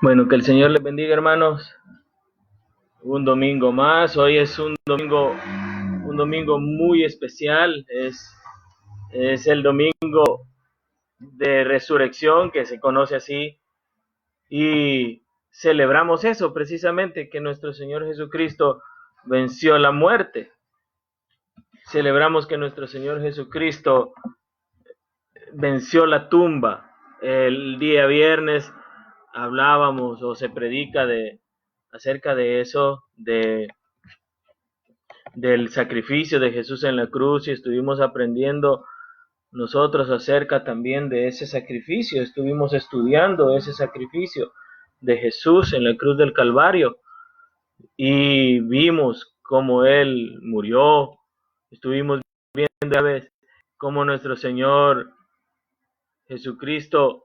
Bueno, que el Señor les bendiga, hermanos. Un domingo más. Hoy es un domingo muy especial. Es el domingo de resurrección, que se conoce así, y celebramos eso precisamente, que nuestro Señor Jesucristo venció la muerte. Celebramos que nuestro Señor Jesucristo venció la tumba. El día viernes hablábamos o se predica acerca de eso, del sacrificio de Jesús en la cruz, y estuvimos aprendiendo nosotros acerca también de ese sacrificio. Estuvimos estudiando ese sacrificio de Jesús en la cruz del Calvario y vimos cómo Él murió. Estuvimos viendo a vez cómo nuestro Señor Jesucristo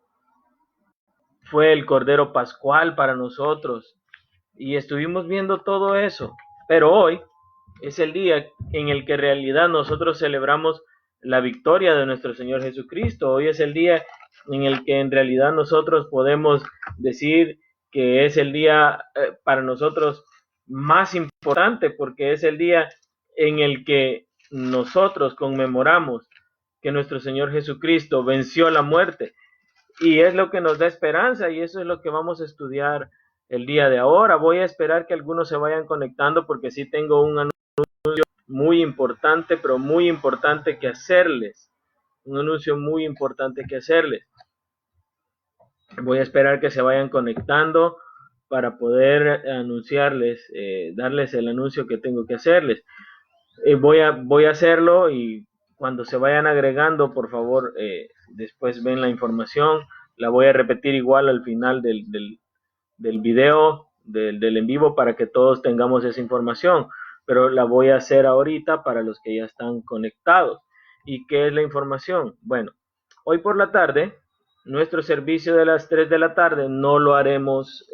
fue el Cordero Pascual para nosotros, y estuvimos viendo todo eso. Pero hoy es el día en el que en realidad nosotros celebramos la victoria de nuestro Señor Jesucristo. Hoy es el día en el que en realidad nosotros podemos decir que es el día para nosotros más importante, porque es el día en el que nosotros conmemoramos que nuestro Señor Jesucristo venció la muerte, y es lo que nos da esperanza, y eso es lo que vamos a estudiar el día de ahora. Voy a esperar que algunos se vayan conectando, porque sí tengo un muy importante, pero muy importante que hacerles. Un anuncio muy importante que hacerles. Voy a esperar que se vayan conectando para poder anunciarles, darles el anuncio que tengo que hacerles. Voy a hacerlo, y cuando se vayan agregando, por favor, después ven la información. La voy a repetir igual al final del video, del en vivo, para que todos tengamos esa información, pero la voy a hacer ahorita para los que ya están conectados. ¿Y qué es la información? Bueno, hoy por la tarde, nuestro servicio de las 3 de la tarde no lo haremos.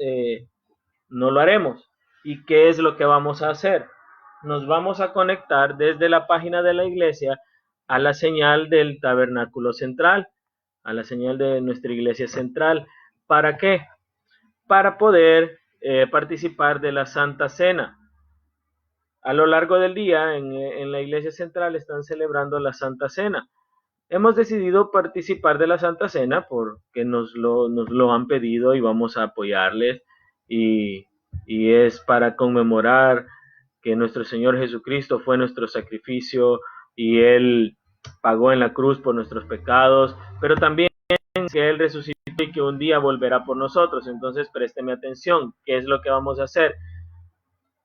No lo haremos. ¿Y qué es lo que vamos a hacer? Nos vamos a conectar desde la página de la iglesia a la señal del tabernáculo central, a la señal de nuestra iglesia central. ¿Para qué? Para poder participar de la Santa Cena. A lo largo del día en la iglesia central están celebrando la Santa Cena. Hemos decidido participar de la Santa Cena porque nos lo han pedido, y vamos a apoyarles, y, y es para conmemorar que nuestro Señor Jesucristo fue nuestro sacrificio, y Él pagó en la cruz por nuestros pecados, pero también que Él resucitó y que un día volverá por nosotros. Entonces présteme atención. ¿Qué es lo que vamos a hacer?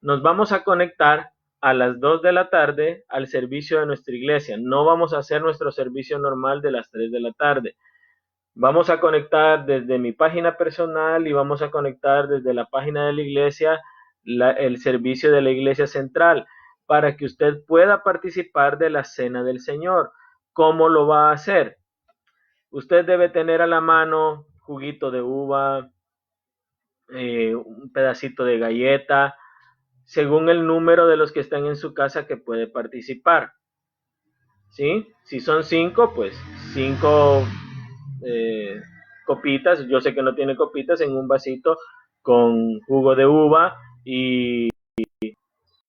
Nos vamos a conectar a las 2 de la tarde al servicio de nuestra iglesia. No vamos a hacer nuestro servicio normal de las 3 de la tarde. Vamos a conectar desde mi página personal, y vamos a conectar desde la página de la iglesia el servicio de la iglesia central, para que usted pueda participar de la cena del Señor. ¿Cómo lo va a hacer? Usted debe tener a la mano juguito de uva, un pedacito de galleta, según el número de los que están en su casa que puede participar. ¿Sí? Si son 5, pues 5 copitas. Yo sé que no tiene copitas, en un vasito con jugo de uva, y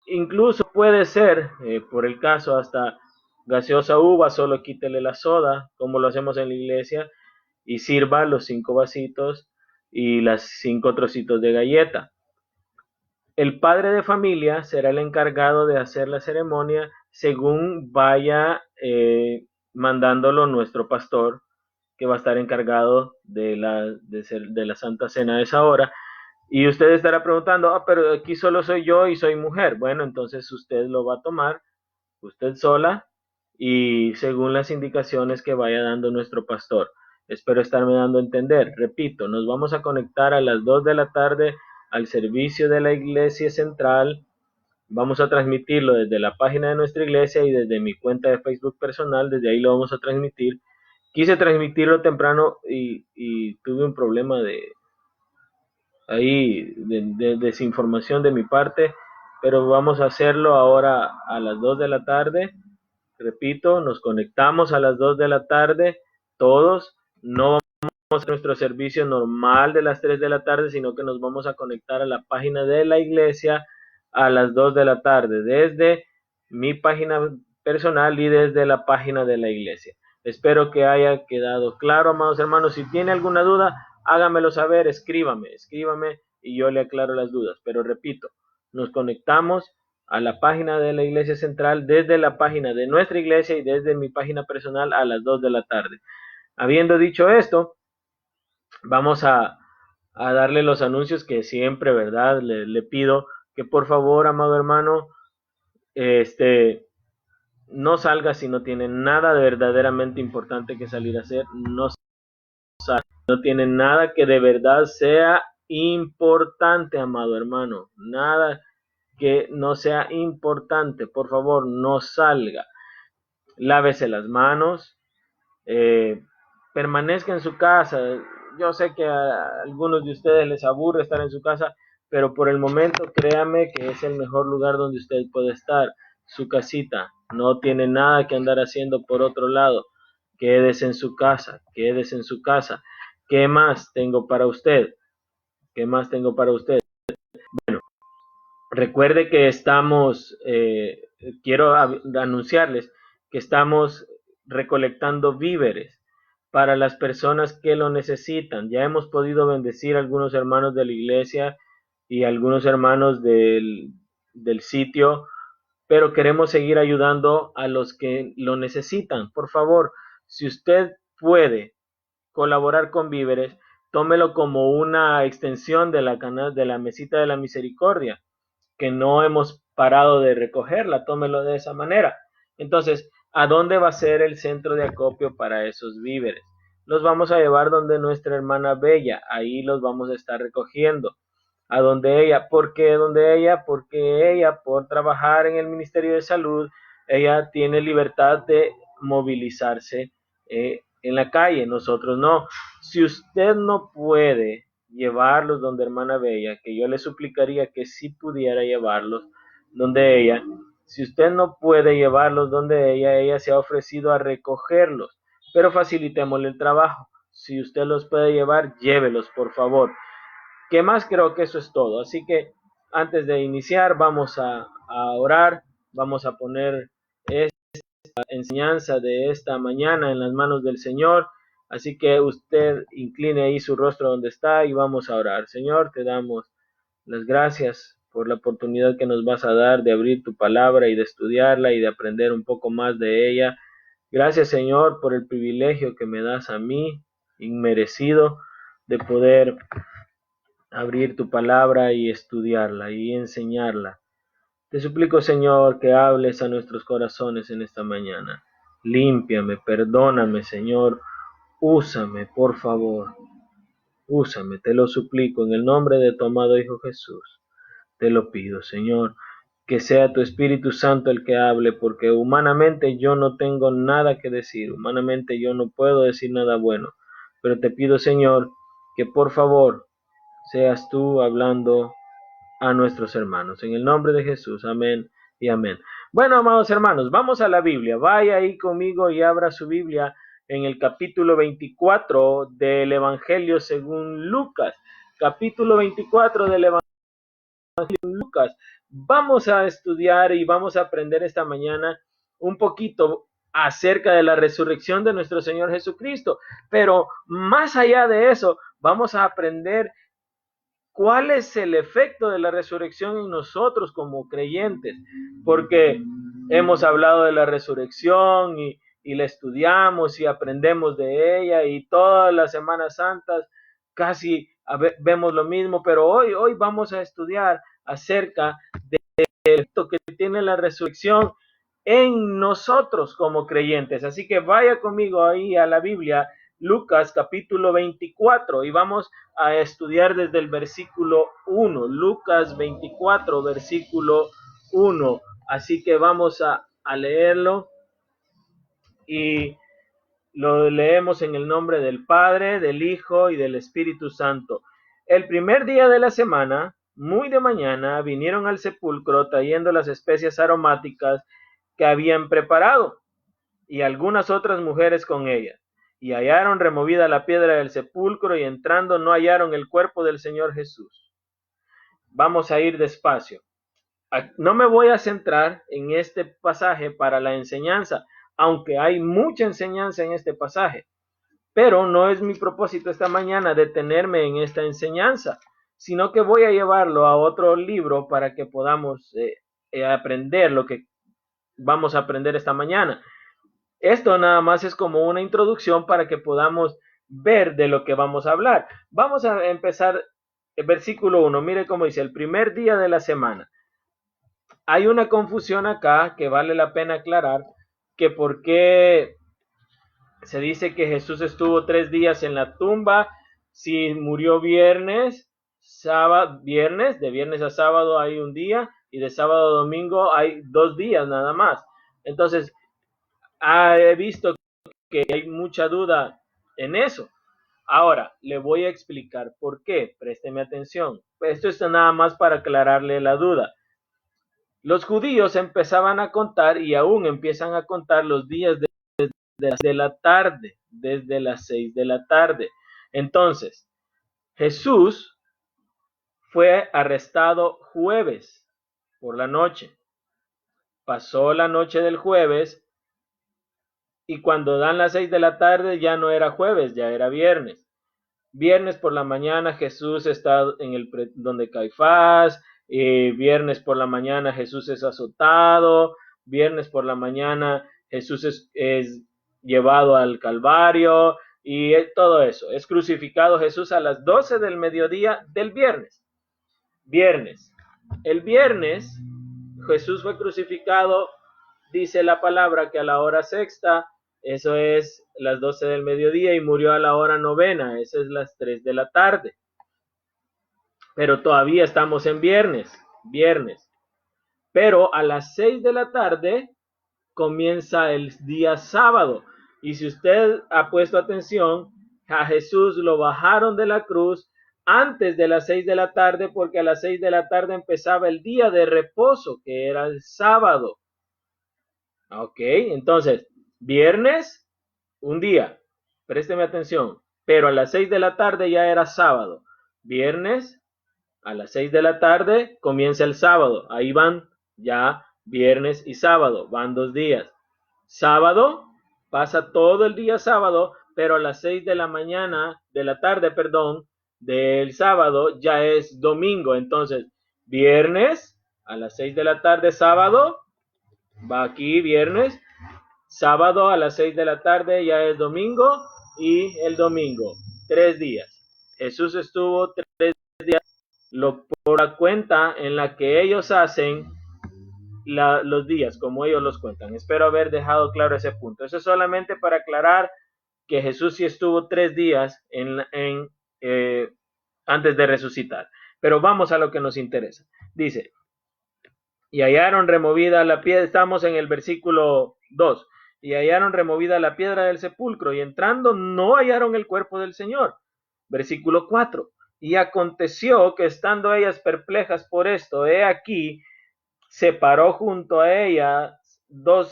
incluso puede ser, por el caso, hasta gaseosa uva. Solo quítele la soda, como lo hacemos en la iglesia, y sirva los 5 vasitos y las 5 trocitos de galleta. El padre de familia será el encargado de hacer la ceremonia según vaya mandándolo nuestro pastor, que va a estar encargado de la Santa Cena a esa hora. Y usted estará preguntando, pero aquí solo soy yo y soy mujer. Bueno, entonces usted lo va a tomar, usted sola, y según las indicaciones que vaya dando nuestro pastor. Espero estarme dando a entender. Repito, nos vamos a conectar a las 2 de la tarde al servicio de la iglesia central. Vamos a transmitirlo desde la página de nuestra iglesia y desde mi cuenta de Facebook personal. Desde ahí lo vamos a transmitir. Quise transmitirlo temprano, y tuve un problema de desinformación de mi parte, pero vamos a hacerlo ahora a las 2 de la tarde. Repito, nos conectamos a las 2 de la tarde, todos. No a nuestro servicio normal de las 3 de la tarde, sino que nos vamos a conectar a la página de la iglesia a las 2 de la tarde, desde mi página personal y desde la página de la iglesia. Espero que haya quedado claro, amados hermanos. Si tiene alguna duda, hágamelo saber, escríbame y yo le aclaro las dudas. Pero repito, nos conectamos a la página de la iglesia central desde la página de nuestra iglesia y desde mi página personal a las 2 de la tarde. Habiendo dicho esto, vamos a darle los anuncios que siempre, ¿verdad? Le pido que por favor, amado hermano, no salga si no tiene nada de verdaderamente importante que salir a hacer. No salga, no tiene nada que de verdad sea importante, amado hermano. Nada que no sea importante. Por favor, no salga. Lávese las manos. Permanezca en su casa. Yo sé que a algunos de ustedes les aburre estar en su casa, pero por el momento créame que es el mejor lugar donde usted puede estar, su casita. No tiene nada que andar haciendo por otro lado. Quédese en su casa, quédese en su casa. ¿Qué más tengo para usted? ¿Qué más tengo para usted? Bueno, recuerde que quiero anunciarles que estamos recolectando víveres para las personas que lo necesitan. Ya hemos podido bendecir a algunos hermanos de la iglesia y a algunos hermanos del sitio, pero queremos seguir ayudando a los que lo necesitan. Por favor, si usted puede colaborar con víveres, tómelo como una extensión de la mesita de la misericordia, que no hemos parado de recogerla, tómelo de esa manera. Entonces, ¿a dónde va a ser el centro de acopio para esos víveres? Los vamos a llevar donde nuestra hermana Bella, ahí los vamos a estar recogiendo. A donde ella, ¿por qué donde ella? Porque ella, por trabajar en el Ministerio de Salud, ella tiene libertad de movilizarse en la calle, nosotros no. Si usted no puede llevarlos donde hermana Bella, que yo le suplicaría que sí pudiera llevarlos donde ella, si usted no puede llevarlos donde ella se ha ofrecido a recogerlos, pero facilitémosle el trabajo. Si usted los puede llevar, llévelos, por favor. ¿Qué más? Creo que eso es todo. Así que antes de iniciar, vamos a orar, vamos a poner esta enseñanza de esta mañana en las manos del Señor. Así que usted incline ahí su rostro donde está y vamos a orar. Señor, te damos las gracias por la oportunidad que nos vas a dar de abrir tu palabra y de estudiarla y de aprender un poco más de ella. Gracias, Señor, por el privilegio que me das a mí, inmerecido, de poder abrir tu palabra y estudiarla y enseñarla. Te suplico, Señor, que hables a nuestros corazones en esta mañana. Límpiame, perdóname, Señor. Úsame, por favor. Úsame, te lo suplico en el nombre de tu amado Hijo Jesús. Te lo pido, Señor, que sea tu Espíritu Santo el que hable, porque humanamente yo no tengo nada que decir, humanamente yo no puedo decir nada bueno, pero te pido, Señor, que por favor seas tú hablando a nuestros hermanos. En el nombre de Jesús, amén y amén. Bueno, amados hermanos, vamos a la Biblia. Vaya ahí conmigo y abra su Biblia en el capítulo 24 del Evangelio según Lucas. Capítulo 24 del Evangelio según Lucas. Vamos a estudiar y vamos a aprender esta mañana un poquito acerca de la resurrección de nuestro Señor Jesucristo. Pero más allá de eso, vamos a aprender ¿cuál es el efecto de la resurrección en nosotros como creyentes? Porque hemos hablado de la resurrección y la estudiamos y aprendemos de ella y todas las Semanas Santas casi vemos lo mismo, pero hoy vamos a estudiar acerca del efecto que tiene la resurrección en nosotros como creyentes. Así que vaya conmigo ahí a la Biblia, Lucas capítulo 24, y vamos a estudiar desde el versículo 1, Lucas 24, versículo 1. Así que vamos a leerlo y lo leemos en el nombre del Padre, del Hijo y del Espíritu Santo. El primer día de la semana, muy de mañana, vinieron al sepulcro trayendo las especias aromáticas que habían preparado y algunas otras mujeres con ellas. y hallaron removida la piedra del sepulcro, y entrando no hallaron el cuerpo del Señor Jesús. Vamos a ir despacio. No me voy a centrar en este pasaje para la enseñanza, aunque hay mucha enseñanza en este pasaje. Pero no es mi propósito esta mañana detenerme en esta enseñanza, sino que voy a llevarlo a otro libro para que podamos aprender lo que vamos a aprender esta mañana. Esto nada más es como una introducción para que podamos ver de lo que vamos a hablar. Vamos a empezar el versículo 1. Mire cómo dice, el primer día de la semana. Hay una confusión acá que vale la pena aclarar, que por qué se dice que Jesús estuvo 3 días en la tumba, si murió viernes, sábado, viernes, de viernes a sábado hay un día, y de sábado a domingo hay 2 días nada más. Entonces, he visto que hay mucha duda en eso. Ahora, le voy a explicar por qué. Présteme atención. Esto es nada más para aclararle la duda. Los judíos empezaban a contar y aún empiezan a contar los días de la tarde, desde las 6 de la tarde. Entonces, Jesús fue arrestado jueves por la noche. Pasó la noche del jueves y cuando dan las 6 de la tarde ya no era jueves, ya era viernes. Viernes por la mañana Jesús está en donde Caifás, viernes por la mañana Jesús es azotado, viernes por la mañana Jesús es llevado al Calvario y todo eso. Es crucificado Jesús a las 12 del mediodía del viernes. El viernes Jesús fue crucificado, dice la palabra que a la hora sexta, eso es las 12 del mediodía, y murió a la hora novena, eso es las 3 de la tarde. Pero todavía estamos en viernes. Pero a las 6 de la tarde comienza el día sábado. Y si usted ha puesto atención, a Jesús lo bajaron de la cruz antes de las 6 de la tarde, porque a las 6 de la tarde empezaba el día de reposo, que era el sábado. Ok, entonces, viernes, un día, présteme atención, pero a las 6 de la tarde ya era sábado. Viernes, a las 6 de la tarde comienza el sábado. Ahí van ya viernes y sábado, van 2 días. Sábado, pasa todo el día sábado, pero a las 6 de la mañana, de la tarde, perdón, del sábado ya es domingo. Entonces, viernes, a las 6 de la tarde, sábado, va aquí viernes, sábado a las 6 de la tarde ya es domingo, y el domingo, 3 días. Jesús estuvo 3 días, por la cuenta en la que ellos hacen los días, como ellos los cuentan. Espero haber dejado claro ese punto. Eso es solamente para aclarar que Jesús sí estuvo 3 días antes de resucitar. Pero vamos a lo que nos interesa. Dice, y hallaron removida la piedra, estamos en el versículo 2, y hallaron removida la piedra del sepulcro, y entrando no hallaron el cuerpo del Señor. Versículo 4, y aconteció que estando ellas perplejas por esto, he aquí, separaron junto a ellas dos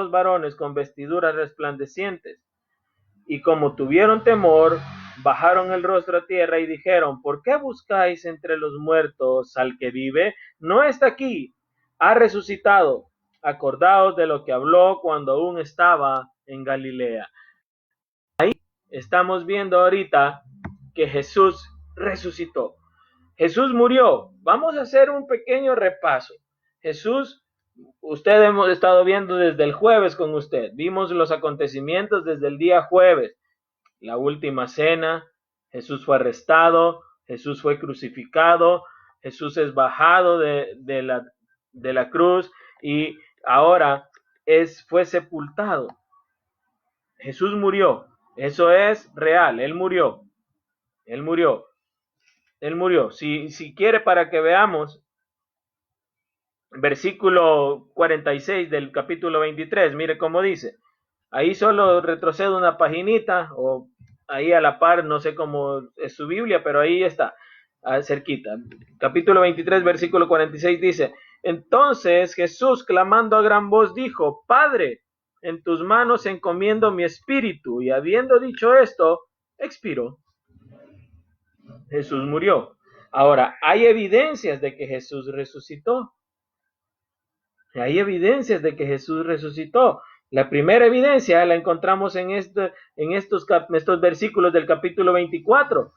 varones con vestiduras resplandecientes, y como tuvieron temor, bajaron el rostro a tierra y dijeron, ¿por qué buscáis entre los muertos al que vive? No está aquí, ha resucitado. Acordaos de lo que habló cuando aún estaba en Galilea. Ahí estamos viendo ahorita que Jesús resucitó. Jesús murió. Vamos a hacer un pequeño repaso. Jesús, usted hemos estado viendo desde el jueves con usted. Vimos los acontecimientos desde el día jueves. La última cena, Jesús fue arrestado, Jesús fue crucificado, Jesús es bajado de la cruz y ahora fue sepultado. Jesús murió. Eso es real. Él murió. Si quiere, para que veamos, versículo 46 del capítulo 23, mire cómo dice. Ahí solo retrocedo una paginita, o ahí a la par, no sé cómo es su Biblia, pero ahí está, cerquita. Capítulo 23, versículo 46 dice, entonces Jesús, clamando a gran voz, dijo, Padre, en tus manos encomiendo mi espíritu. Y habiendo dicho esto, expiró. Jesús murió. Ahora, hay evidencias de que Jesús resucitó. Hay evidencias de que Jesús resucitó. La primera evidencia la encontramos en estos versículos del capítulo 24,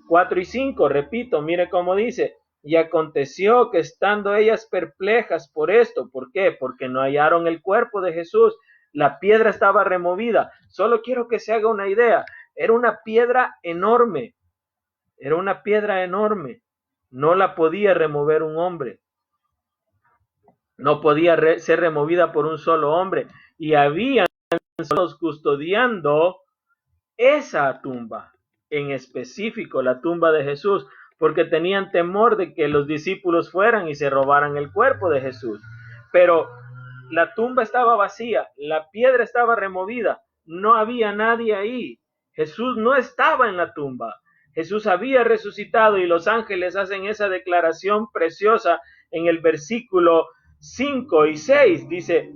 4 y 5. Repito, mire cómo dice. Y aconteció que estando ellas perplejas por esto, ¿por qué? Porque no hallaron el cuerpo de Jesús. La piedra estaba removida. Solo quiero que se haga una idea. Era una piedra enorme. Era una piedra enorme. No la podía remover un hombre. No podía ser removida por un solo hombre. Y habían solos custodiando esa tumba, en específico la tumba de Jesús, porque tenían temor de que los discípulos fueran y se robaran el cuerpo de Jesús. Pero la tumba estaba vacía, la piedra estaba removida, no había nadie ahí. Jesús no estaba en la tumba. Jesús había resucitado y los ángeles hacen esa declaración preciosa en el versículo 5 y 6. Dice,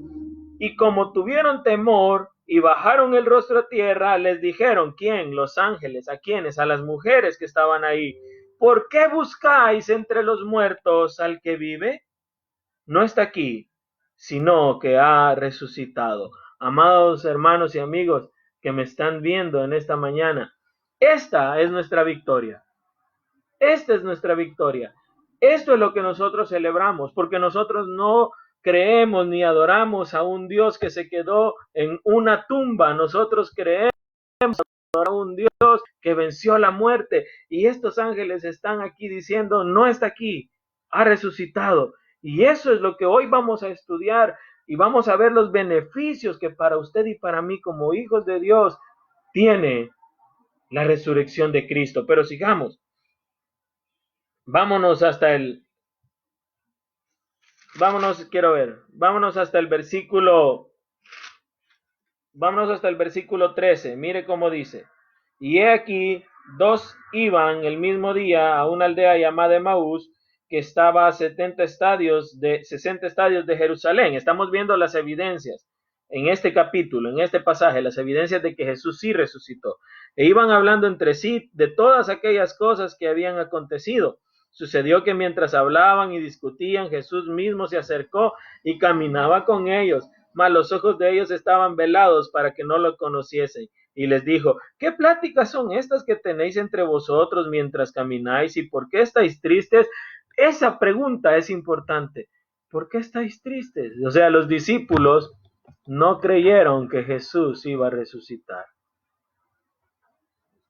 y como tuvieron temor y bajaron el rostro a tierra, les dijeron, ¿quién? Los ángeles. ¿A quiénes? A las mujeres que estaban ahí. ¿Por qué buscáis entre los muertos al que vive? No está aquí, sino que ha resucitado. Amados hermanos y amigos que me están viendo en esta mañana, esta es nuestra victoria. Esta es nuestra victoria. Esto es lo que nosotros celebramos, porque nosotros no creemos ni adoramos a un Dios que se quedó en una tumba. Nosotros creemos a un Dios que venció la muerte. Y estos ángeles están aquí diciendo, no está aquí, ha resucitado. Y eso es lo que hoy vamos a estudiar y vamos a ver los beneficios que para usted y para mí como hijos de Dios tiene la resurrección de Cristo. Pero sigamos. Vámonos hasta el versículo 13. Mire cómo dice. Y he aquí, dos iban el mismo día a una aldea llamada Emaús, que estaba a 60 estadios de Jerusalén. Estamos viendo las evidencias en este capítulo, en este pasaje, las evidencias de que Jesús sí resucitó. E iban hablando entre sí de todas aquellas cosas que habían acontecido. Sucedió que mientras hablaban y discutían, Jesús mismo se acercó y caminaba con ellos, mas los ojos de ellos estaban velados para que no lo conociesen. Y les dijo, ¿qué pláticas son estas que tenéis entre vosotros mientras camináis? ¿Y por qué estáis tristes? Esa pregunta es importante. ¿Por qué estáis tristes? O sea, los discípulos no creyeron que Jesús iba a resucitar.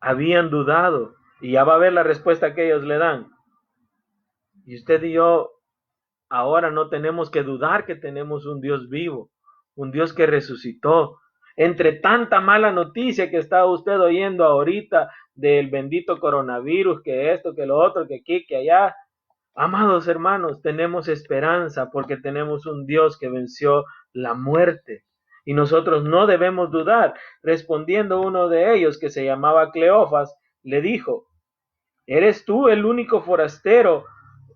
Habían dudado. Y ya va a ver la respuesta que ellos le dan. Y usted y yo ahora no tenemos que dudar que tenemos un Dios vivo, un Dios que resucitó. Entre tanta mala noticia que está usted oyendo ahorita del bendito coronavirus, que esto, que lo otro, que aquí, que allá. Amados hermanos, tenemos esperanza porque tenemos un Dios que venció la muerte. Y nosotros no debemos dudar. Respondiendo uno de ellos, que se llamaba Cleofas, le dijo, ¿eres tú el único forastero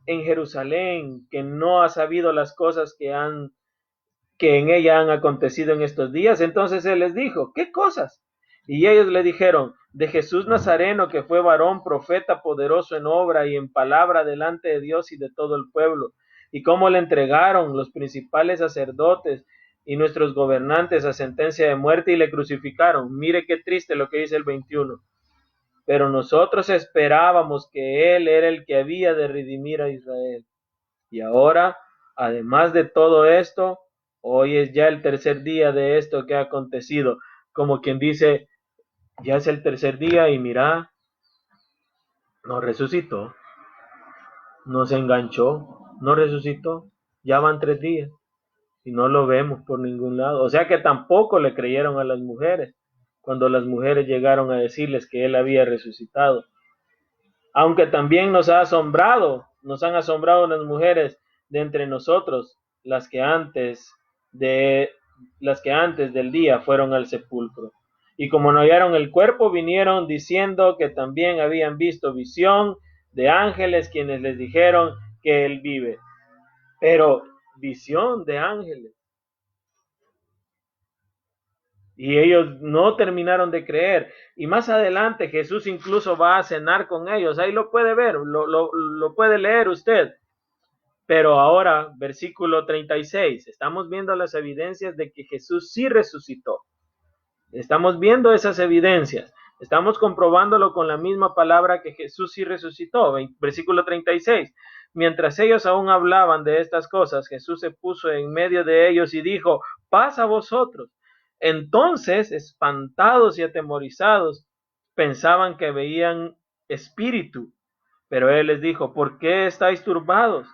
en Jerusalén que no ha sabido las cosas que en ella han acontecido en estos días? Entonces él les dijo, ¿qué cosas? Y ellos le dijeron, de Jesús Nazareno, que fue varón, profeta, poderoso en obra y en palabra delante de Dios y de todo el pueblo, y cómo le entregaron los principales sacerdotes y nuestros gobernantes a sentencia de muerte y le crucificaron. Mire qué triste lo que dice el 21. Pero nosotros esperábamos que Él era el que había de redimir a Israel. Y ahora, además de todo esto, hoy es ya el tercer día de esto que ha acontecido. Como quien dice, ya es el tercer día y mira, no resucitó, no se enganchó, no resucitó. Ya van 3 días y no lo vemos por ningún lado. O sea que tampoco le creyeron a las mujeres cuando las mujeres llegaron a decirles que Él había resucitado. Aunque también nos han asombrado las mujeres de entre nosotros, las que antes del día fueron al sepulcro. Y como no hallaron el cuerpo, vinieron diciendo que también habían visto visión de ángeles, quienes les dijeron que Él vive. Pero visión de ángeles. Y ellos no terminaron de creer. Y más adelante Jesús incluso va a cenar con ellos. Ahí lo puede ver, lo puede leer usted. Pero ahora, versículo 36, estamos viendo las evidencias de que Jesús sí resucitó. Estamos viendo esas evidencias. Estamos comprobándolo con la misma palabra que Jesús sí resucitó. Versículo 36. Mientras ellos aún hablaban de estas cosas, Jesús se puso en medio de ellos y dijo: paz a vosotros. Entonces, espantados y atemorizados, pensaban que veían espíritu. Pero él les dijo: ¿por qué estáis turbados?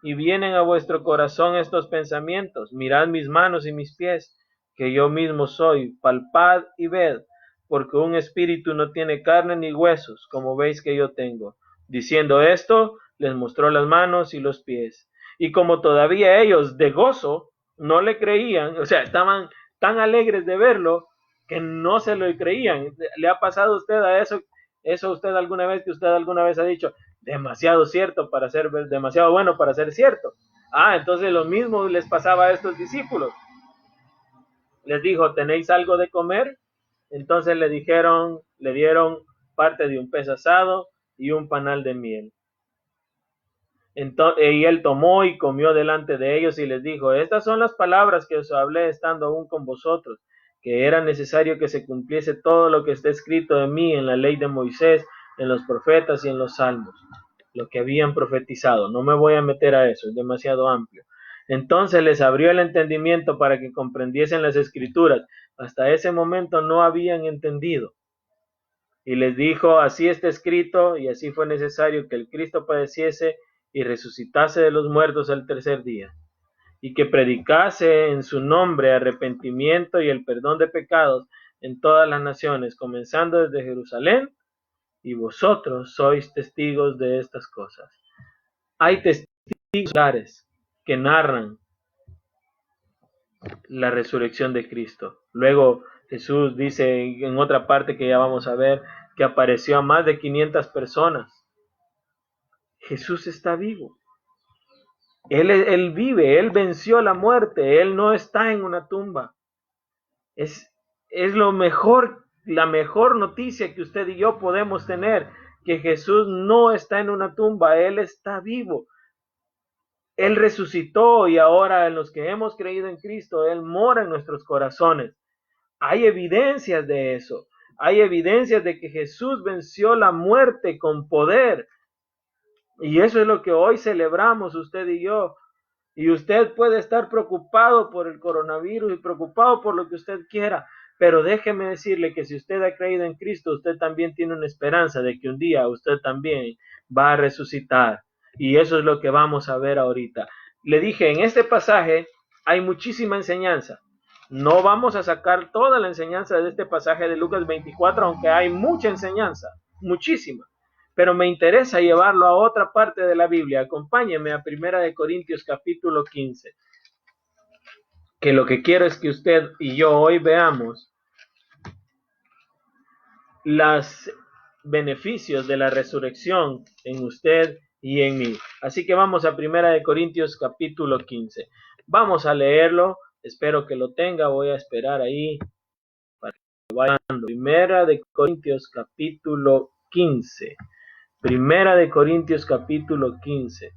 Y vienen a vuestro corazón estos pensamientos: mirad mis manos y mis pies, que yo mismo soy, palpad y ved, porque un espíritu no tiene carne ni huesos, como veis que yo tengo. Diciendo esto, les mostró las manos y los pies. Y como todavía ellos de gozo no le creían, o sea, estaban tan alegres de verlo que no se lo creían. ¿Le ha pasado a usted a eso a usted alguna vez, que usted alguna vez ha dicho: demasiado cierto para ser, demasiado bueno para ser cierto? Entonces lo mismo les pasaba a estos discípulos. Les dijo: ¿tenéis algo de comer? Entonces le dieron parte de un pez asado y un panal de miel. Y él tomó y comió delante de ellos y les dijo: estas son las palabras que os hablé estando aún con vosotros, que era necesario que se cumpliese todo lo que está escrito de mí en la ley de Moisés, en los profetas y en los salmos, lo que habían profetizado. No me voy a meter a eso, es demasiado amplio. Entonces les abrió el entendimiento para que comprendiesen las escrituras. Hasta ese momento no habían entendido. Y les dijo: así está escrito, y así fue necesario que el Cristo padeciese y resucitase de los muertos el tercer día, y que predicase en su nombre arrepentimiento y el perdón de pecados en todas las naciones, comenzando desde Jerusalén, y vosotros sois testigos de estas cosas. Hay testigos que narran la resurrección de Cristo. Luego Jesús dice en otra parte que ya vamos a ver, que apareció a más de 500 personas. Jesús está vivo. Él vive, Él venció la muerte, Él no está en una tumba. Es lo mejor, la mejor noticia que usted y yo podemos tener, que Jesús no está en una tumba, Él está vivo. Él resucitó y ahora en los que hemos creído en Cristo, Él mora en nuestros corazones. Hay evidencias de eso. Hay evidencias de que Jesús venció la muerte con poder. Y eso es lo que hoy celebramos usted y yo. Y usted puede estar preocupado por el coronavirus y preocupado por lo que usted quiera, pero déjeme decirle que si usted ha creído en Cristo, usted también tiene una esperanza de que un día usted también va a resucitar. Y eso es lo que vamos a ver ahorita. Le dije, en este pasaje hay muchísima enseñanza. No vamos a sacar toda la enseñanza de este pasaje de Lucas 24, aunque hay mucha enseñanza, muchísima. Pero me interesa llevarlo a otra parte de la Biblia. Acompáñeme a 1 Corintios capítulo 15. Que lo que quiero es que usted y yo hoy veamos los beneficios de la resurrección en usted y en mí. Así que vamos a 1 Corintios capítulo 15. Vamos a leerlo. Espero que lo tenga. Voy a esperar ahí para que lo vaya dando. 1 Corintios capítulo 15. 1 Corintios capítulo 15.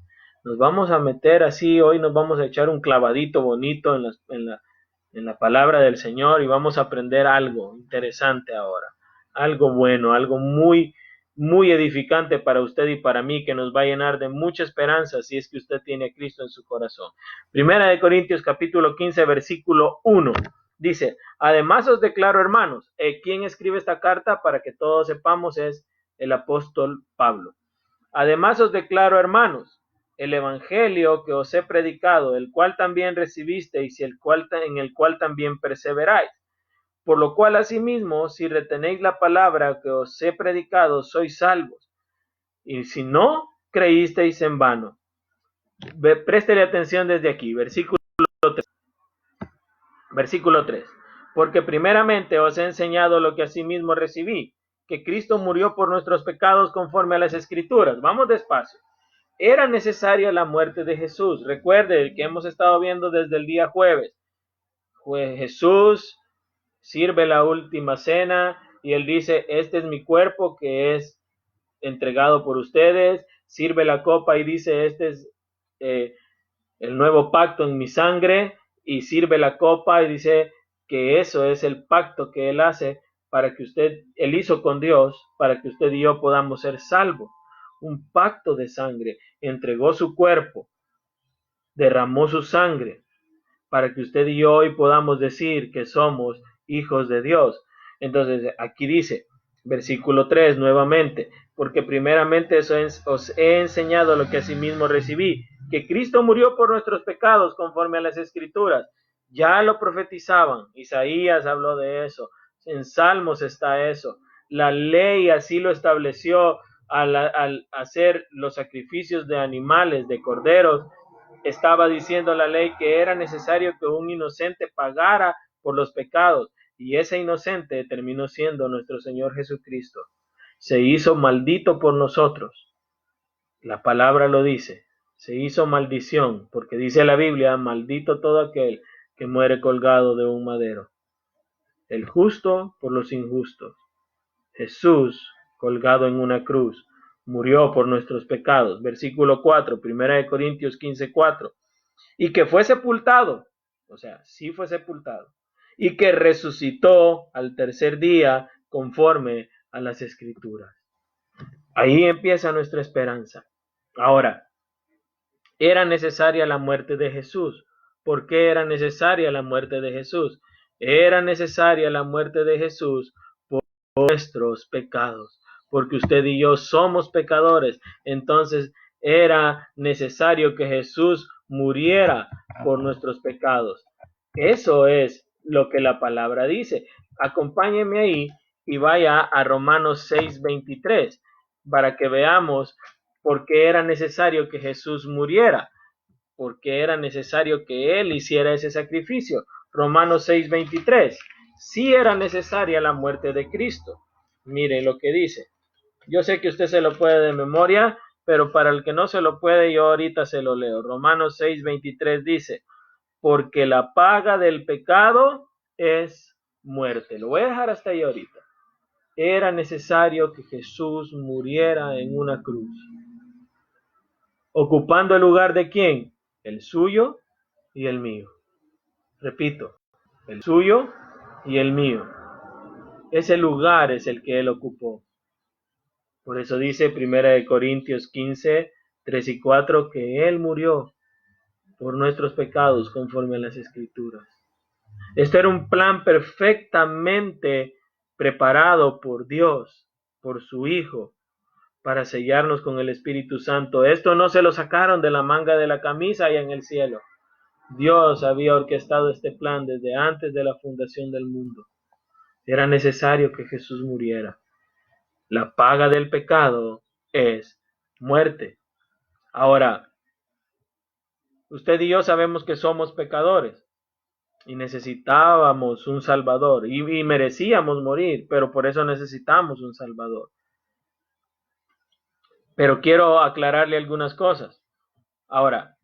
Nos vamos a meter así, hoy nos vamos a echar un clavadito bonito en la palabra del Señor y vamos a aprender algo interesante ahora. Algo bueno, algo muy, muy edificante para usted y para mí, que nos va a llenar de mucha esperanza si es que usted tiene a Cristo en su corazón. 1 Corintios capítulo 15, versículo 1. Dice: además os declaro, hermanos, ¿quién escribe esta carta? Para que todos sepamos, es el apóstol Pablo. Además os declaro, hermanos, el evangelio que os he predicado, el cual también recibisteis y en el cual también perseveráis. Por lo cual asimismo, si retenéis la palabra que os he predicado, sois salvos. Y si no, creísteis en vano. Préstele atención desde aquí, versículo 3. Versículo 3. Porque primeramente os he enseñado lo que asimismo recibí, que Cristo murió por nuestros pecados conforme a las Escrituras. Vamos despacio. Era necesaria la muerte de Jesús. Recuerde que hemos estado viendo desde el día jueves. Jesús sirve la última cena y él dice, este es mi cuerpo que es entregado por ustedes, sirve la copa y dice, este es eh, el nuevo pacto en mi sangre, y sirve la copa y dice que eso es el pacto que él hace para que él hizo con Dios, para que usted y yo podamos ser salvos. Un pacto de sangre, entregó su cuerpo, derramó su sangre, para que usted y yo hoy podamos decir que somos hijos de Dios. Entonces, aquí dice, versículo 3 nuevamente, porque primeramente os he enseñado lo que asimismo recibí, que Cristo murió por nuestros pecados conforme a las Escrituras. Ya lo profetizaban, Isaías habló de eso, en Salmos está eso. La ley así lo estableció al hacer los sacrificios de animales, de corderos. Estaba diciendo la ley que era necesario que un inocente pagara por los pecados, y ese inocente terminó siendo nuestro Señor Jesucristo. Se hizo maldito por nosotros. La palabra lo dice. Se hizo maldición, porque dice la Biblia, maldito todo aquel que muere colgado de un madero. El justo por los injustos. Jesús, colgado en una cruz, murió por nuestros pecados. Versículo 4, 1 Corintios 15:4. Y que fue sepultado, o sea, sí fue sepultado, y que resucitó al tercer día conforme a las Escrituras. Ahí empieza nuestra esperanza. Ahora, era necesaria la muerte de Jesús. ¿Por qué era necesaria la muerte de Jesús? Era necesaria la muerte de Jesús por nuestros pecados, porque usted y yo somos pecadores. Entonces era necesario que Jesús muriera por nuestros pecados. Eso es lo que la palabra dice. Acompáñeme ahí y vaya a Romanos 6:23 para que veamos por qué era necesario que Jesús muriera, por qué era necesario que Él hiciera ese sacrificio. Romanos 6:23. Sí era necesaria la muerte de Cristo. Mire lo que dice. Yo sé que usted se lo puede de memoria, pero para el que no se lo puede, yo ahorita se lo leo. Romanos 6:23 dice, porque la paga del pecado es muerte. Lo voy a dejar hasta ahí ahorita. Era necesario que Jesús muriera en una cruz. ¿Ocupando el lugar de quién? El suyo y el mío. Repito, el suyo y el mío. Ese lugar es el que Él ocupó. Por eso dice 1 Corintios 15, 3 y 4, que Él murió por nuestros pecados conforme a las Escrituras. Este era un plan perfectamente preparado por Dios, por su Hijo, para sellarnos con el Espíritu Santo. Esto no se lo sacaron de la manga de la camisa allá en el cielo. Dios había orquestado este plan desde antes de la fundación del mundo. Era necesario que Jesús muriera. La paga del pecado es muerte. Ahora, usted y yo sabemos que somos pecadores y necesitábamos un Salvador y merecíamos morir, pero por eso necesitamos un Salvador. Pero quiero aclararle algunas cosas. Ahora,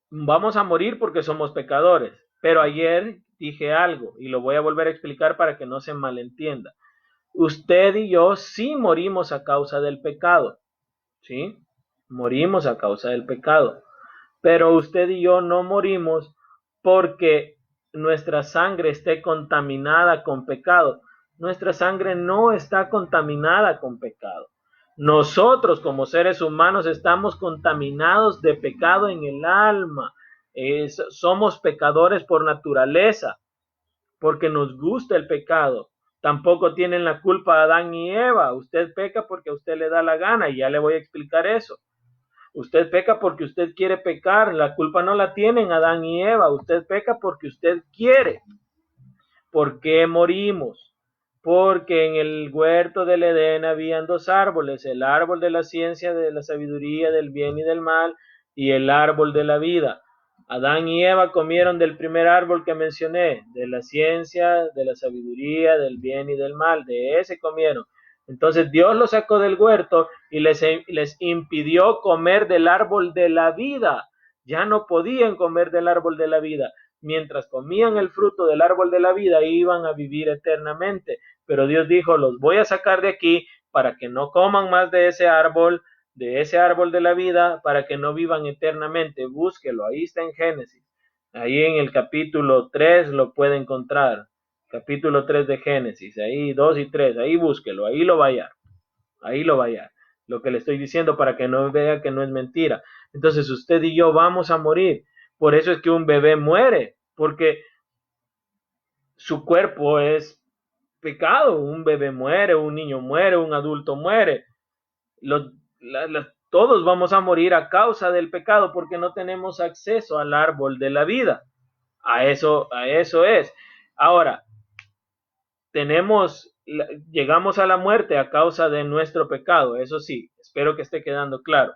vamos a morir porque somos pecadores, pero ayer dije algo y lo voy a volver a explicar para que no se malentienda. Usted y yo sí morimos a causa del pecado, ¿sí? Morimos a causa del pecado, pero usted y yo no morimos porque nuestra sangre esté contaminada con pecado. Nuestra sangre no está contaminada con pecado. Nosotros como seres humanos estamos contaminados de pecado en el alma. Somos pecadores por naturaleza, porque nos gusta el pecado. Tampoco tienen la culpa Adán y Eva. Usted peca porque a usted le da la gana y ya le voy a explicar eso. Usted peca porque usted quiere pecar. La culpa no la tienen Adán y Eva. Usted peca porque usted quiere. ¿Por qué morimos? Porque en el huerto del Edén habían dos árboles, el árbol de la ciencia, de la sabiduría, del bien y del mal, y el árbol de la vida. Adán y Eva comieron del primer árbol que mencioné, de la ciencia, de la sabiduría, del bien y del mal, de ese comieron. Entonces Dios los sacó del huerto y les impidió comer del árbol de la vida. Ya no podían comer del árbol de la vida. mientras comían el fruto del árbol de la vida, iban a vivir eternamente. Pero Dios dijo, los voy a sacar de aquí para que no coman más de ese árbol de la vida, para que no vivan eternamente. Búsquelo, ahí está en Génesis. Ahí en el capítulo 3 lo puede encontrar. Capítulo 3 de Génesis, ahí 2 y 3, ahí búsquelo, ahí lo va a hallar. Ahí lo va a hallar. Lo que le estoy diciendo para que no vea que no es mentira. Entonces usted y yo vamos a morir. Por eso es que un bebé muere, porque su cuerpo es pecado. Un bebé muere, un niño muere, un adulto muere. Todos vamos a morir a causa del pecado porque no tenemos acceso al árbol de la vida. A eso es. Ahora, llegamos a la muerte a causa de nuestro pecado. Eso sí, espero que esté quedando claro.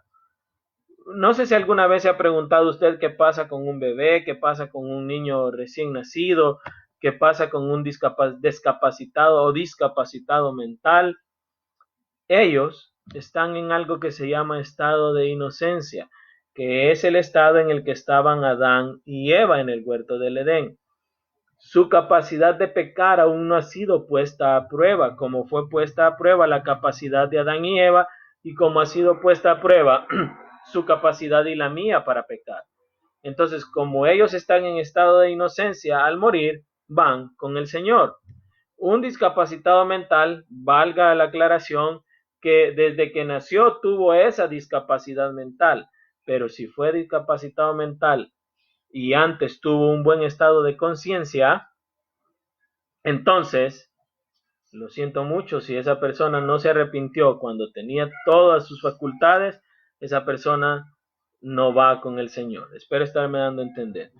No sé si alguna vez se ha preguntado usted qué pasa con un bebé, qué pasa con un niño recién nacido, qué pasa con un discapacitado o discapacitado mental. Ellos están en algo que se llama estado de inocencia, que es el estado en el que estaban Adán y Eva en el huerto del Edén. Su capacidad de pecar aún no ha sido puesta a prueba, como fue puesta a prueba la capacidad de Adán y Eva, y como ha sido puesta a prueba su capacidad y la mía para pecar. Entonces, como ellos están en estado de inocencia, al morir, van con el Señor. Un discapacitado mental, valga la aclaración, que desde que nació tuvo esa discapacidad mental, pero si fue discapacitado mental y antes tuvo un buen estado de conciencia, entonces, lo siento mucho, si esa persona no se arrepintió cuando tenía todas sus facultades, esa persona no va con el Señor. Espero estarme dando a entender.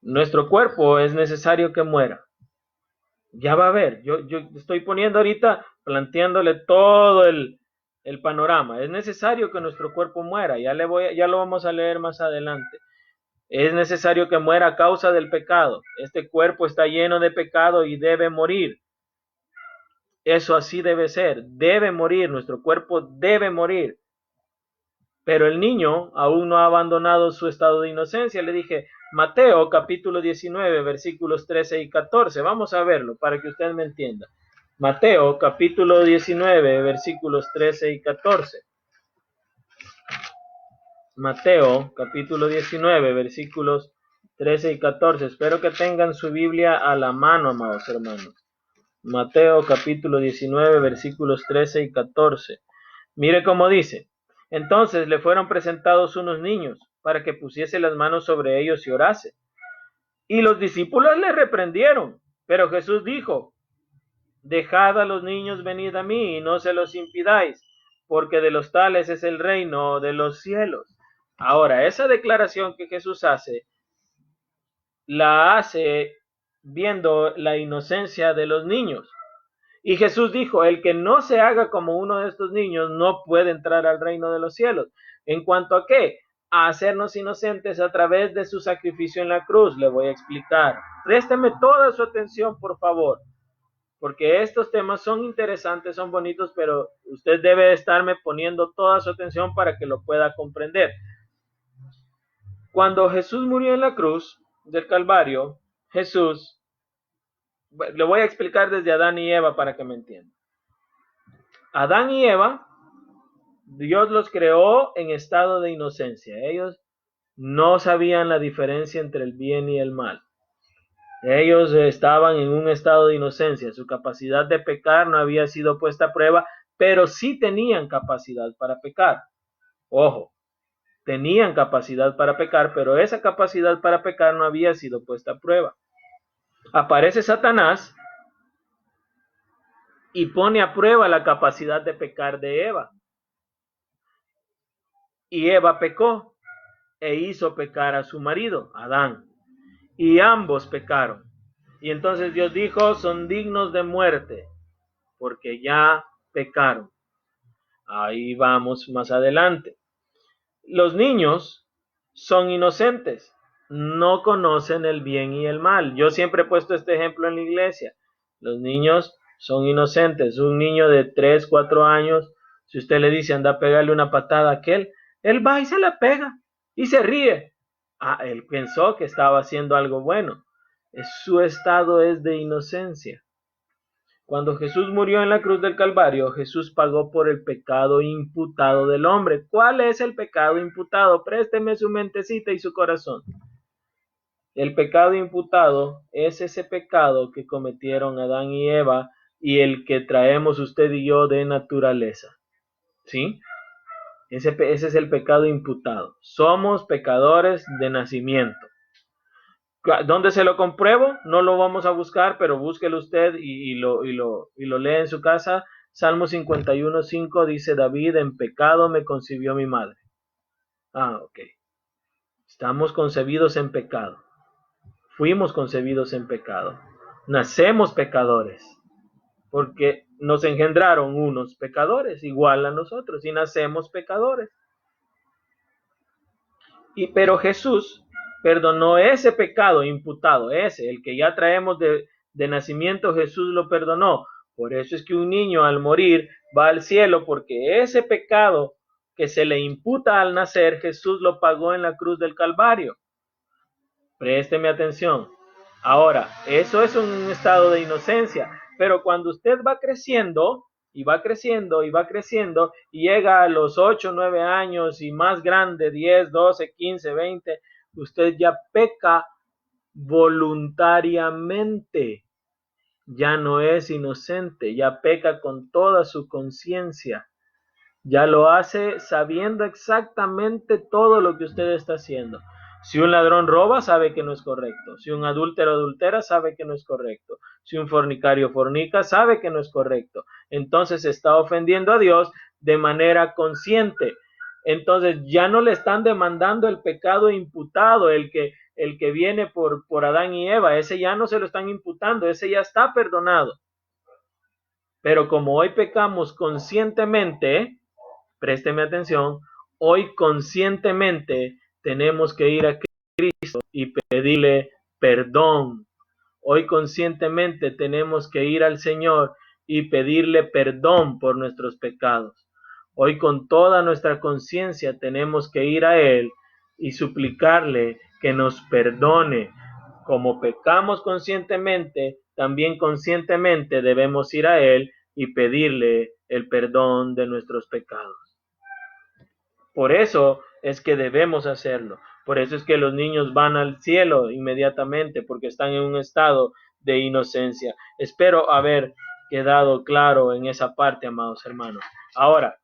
Nuestro cuerpo es necesario que muera. Ya va a ver, yo estoy poniendo ahorita, planteándole todo el panorama. Es necesario que nuestro cuerpo muera, ya lo vamos a leer más adelante. Es necesario que muera a causa del pecado. Este cuerpo está lleno de pecado y debe morir. Eso así debe ser, debe morir, nuestro cuerpo debe morir. Pero el niño aún no ha abandonado su estado de inocencia. Le dije, Mateo capítulo 19, versículos 13 y 14. Vamos a verlo para que usted me entienda. Mateo capítulo 19, versículos 13 y 14. Mateo capítulo 19, versículos 13 y 14. Espero que tengan su Biblia a la mano, amados hermanos. Mateo capítulo 19, versículos 13 y 14. Mire cómo dice. Entonces le fueron presentados unos niños para que pusiese las manos sobre ellos y orase. Y los discípulos le reprendieron. Pero Jesús dijo, dejad a los niños venid a mí y no se los impidáis, porque de los tales es el reino de los cielos. Ahora, esa declaración que Jesús hace, la hace viendo la inocencia de los niños. Y Jesús dijo, el que no se haga como uno de estos niños no puede entrar al reino de los cielos. ¿En cuanto a qué? A hacernos inocentes a través de su sacrificio en la cruz. Le voy a explicar. Présteme toda su atención, por favor, porque estos temas son interesantes, son bonitos, pero usted debe estarme poniendo toda su atención para que lo pueda comprender. Cuando Jesús murió en la cruz del Calvario, Jesús, le voy a explicar desde Adán y Eva para que me entienda. Adán y Eva, Dios los creó en estado de inocencia. Ellos no sabían la diferencia entre el bien y el mal. Ellos estaban en un estado de inocencia. Su capacidad de pecar no había sido puesta a prueba, pero sí tenían capacidad para pecar. Ojo, tenían capacidad para pecar, pero esa capacidad para pecar no había sido puesta a prueba. Aparece Satanás y pone a prueba la capacidad de pecar de Eva. Y Eva pecó e hizo pecar a su marido, Adán. Y ambos pecaron. Y entonces Dios dijo, son dignos de muerte, porque ya pecaron. Ahí vamos más adelante. Los niños son inocentes, no conocen el bien y el mal. Yo siempre he puesto este ejemplo en la iglesia. Los niños son inocentes. Un niño de 3, 4 años, si usted le dice anda a pegarle una patada a aquel, él va y se la pega y se ríe. Él pensó que estaba haciendo algo bueno. Su estado es de inocencia. Cuando Jesús murió en la cruz del Calvario, Jesús pagó por el pecado imputado del hombre. ¿Cuál es el pecado imputado? Présteme su mentecita y su corazón. El pecado imputado es ese pecado que cometieron Adán y Eva y el que traemos usted y yo de naturaleza. ¿Sí? Ese es el pecado imputado. Somos pecadores de nacimiento. ¿Dónde se lo compruebo? No lo vamos a buscar, pero búsquelo usted y lo lee en su casa. Salmo 51:5 dice David, en pecado me concibió mi madre. Ok. Estamos concebidos en pecado. Fuimos concebidos en pecado. Nacemos pecadores, porque nos engendraron unos pecadores, igual a nosotros, y nacemos pecadores. Pero Jesús perdonó ese pecado imputado, el que ya traemos de nacimiento, Jesús lo perdonó. Por eso es que un niño al morir va al cielo, porque ese pecado que se le imputa al nacer, Jesús lo pagó en la cruz del Calvario. Présteme atención. Ahora, eso es un estado de inocencia, pero cuando usted va creciendo, y va creciendo, y va creciendo, y llega a los 8, 9 años, y más grande, 10, 12, 15, 20, usted ya peca voluntariamente, ya no es inocente, ya peca con toda su conciencia, ya lo hace sabiendo exactamente todo lo que usted está haciendo. Si un ladrón roba, sabe que no es correcto. Si un adúltero adultera, sabe que no es correcto. Si un fornicario fornica, sabe que no es correcto. Entonces está ofendiendo a Dios de manera consciente. Entonces ya no le están demandando el pecado imputado, el que viene por Adán y Eva. Ese ya no se lo están imputando, ese ya está perdonado. Pero como hoy pecamos conscientemente, présteme atención, hoy conscientemente tenemos que ir a Cristo y pedirle perdón. Hoy conscientemente tenemos que ir al Señor y pedirle perdón por nuestros pecados. Hoy con toda nuestra conciencia tenemos que ir a Él y suplicarle que nos perdone. Como pecamos conscientemente, también conscientemente debemos ir a Él y pedirle el perdón de nuestros pecados. Por eso es que debemos hacerlo. Por eso es que los niños van al cielo inmediatamente, porque están en un estado de inocencia. Espero haber quedado claro en esa parte, amados hermanos. Ahora,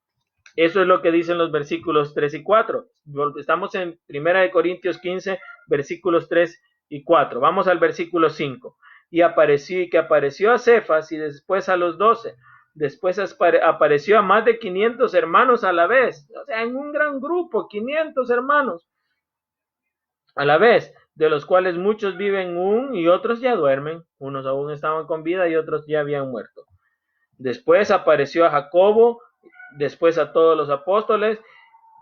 eso es lo que dicen los versículos 3 y 4. Estamos en 1 Corintios 15, versículos 3 y 4. Vamos al versículo 5. Y apareció a Cefas y después a los 12. Después apareció a más de 500 hermanos a la vez. O sea, en un gran grupo, 500 hermanos a la vez, de los cuales muchos viven aún y otros ya duermen. Unos aún estaban con vida y otros ya habían muerto. Después apareció a Jacobo, después a todos los apóstoles,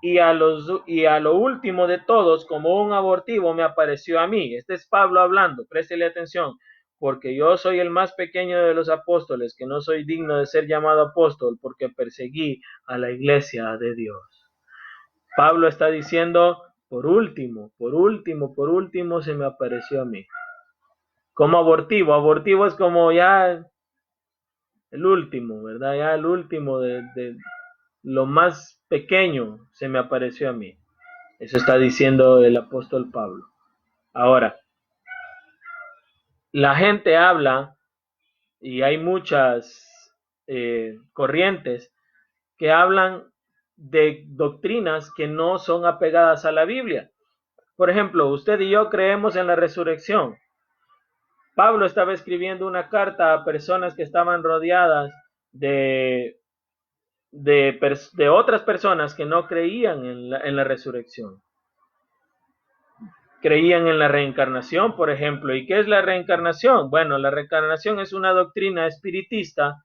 y a lo último de todos, como un abortivo, me apareció a mí. Este es Pablo hablando, préstele atención, porque yo soy el más pequeño de los apóstoles, que no soy digno de ser llamado apóstol, porque perseguí a la iglesia de Dios. Pablo está diciendo, por último, se me apareció a mí. Como abortivo es como ya el último, ¿verdad? Ya el último de lo más pequeño se me apareció a mí. Eso está diciendo el apóstol Pablo. Ahora, la gente habla y hay muchas corrientes que hablan de doctrinas que no son apegadas a la Biblia. Por ejemplo, usted y yo creemos en la resurrección. Pablo estaba escribiendo una carta a personas que estaban rodeadas de otras personas que no creían en la resurrección. Creían en la reencarnación, por ejemplo. ¿Y qué es la reencarnación? Bueno, la reencarnación es una doctrina espiritista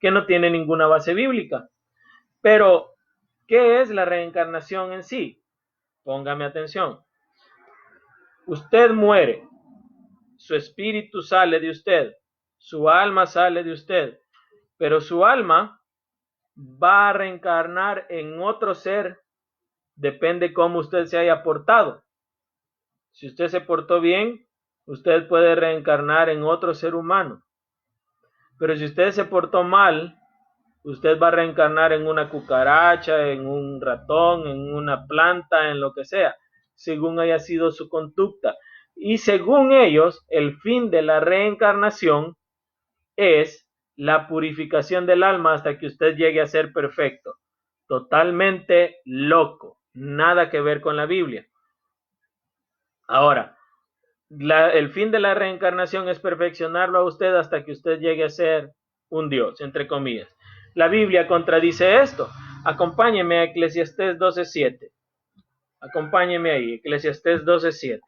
que no tiene ninguna base bíblica. Pero, ¿qué es la reencarnación en sí? Póngame atención. Usted muere, su espíritu sale de usted, su alma sale de usted, pero su alma va a reencarnar en otro ser, depende cómo usted se haya portado. Si usted se portó bien, usted puede reencarnar en otro ser humano. Pero si usted se portó mal, usted va a reencarnar en una cucaracha, en un ratón, en una planta, en lo que sea, según haya sido su conducta. Y según ellos, el fin de la reencarnación es la purificación del alma hasta que usted llegue a ser perfecto. Totalmente loco, nada que ver con la Biblia. Ahora, el fin de la reencarnación es perfeccionarlo a usted hasta que usted llegue a ser un Dios, entre comillas. La Biblia contradice esto. Acompáñeme a Eclesiastés 12:7. Acompáñeme ahí, Eclesiastés 12:7.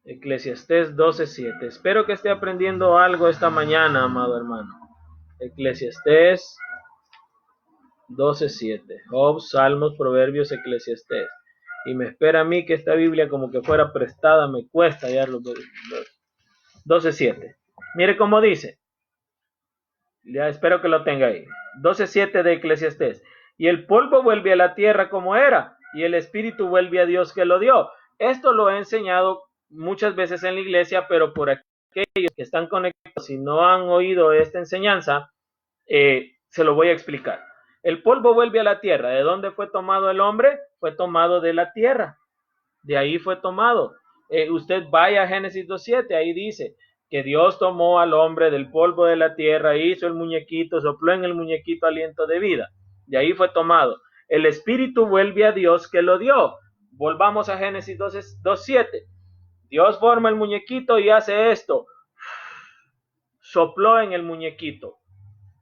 Eclesiastés 12:7. Espero que esté aprendiendo algo esta mañana, amado hermano. Eclesiastés 12:7. Job, Salmos, Proverbios, Eclesiastés. Y me espera a mí que esta Biblia como que fuera prestada, me cuesta hallar los 12:7. Mire cómo dice. Ya espero que lo tenga ahí. 12:7 de Eclesiastés. Y el polvo vuelve a la tierra como era, y el espíritu vuelve a Dios que lo dio. Esto lo he enseñado muchas veces en la iglesia, pero por aquellos que están conectados y no han oído esta enseñanza, se lo voy a explicar. El polvo vuelve a la tierra. ¿De dónde fue tomado el hombre? Fue tomado de la tierra. De ahí fue tomado. Usted vaya a Génesis 2:7, ahí dice que Dios tomó al hombre del polvo de la tierra, hizo el muñequito, sopló en el muñequito aliento de vida. De ahí fue tomado. El espíritu vuelve a Dios que lo dio. Volvamos a Génesis 2:7. Dios forma el muñequito y hace esto. Sopló en el muñequito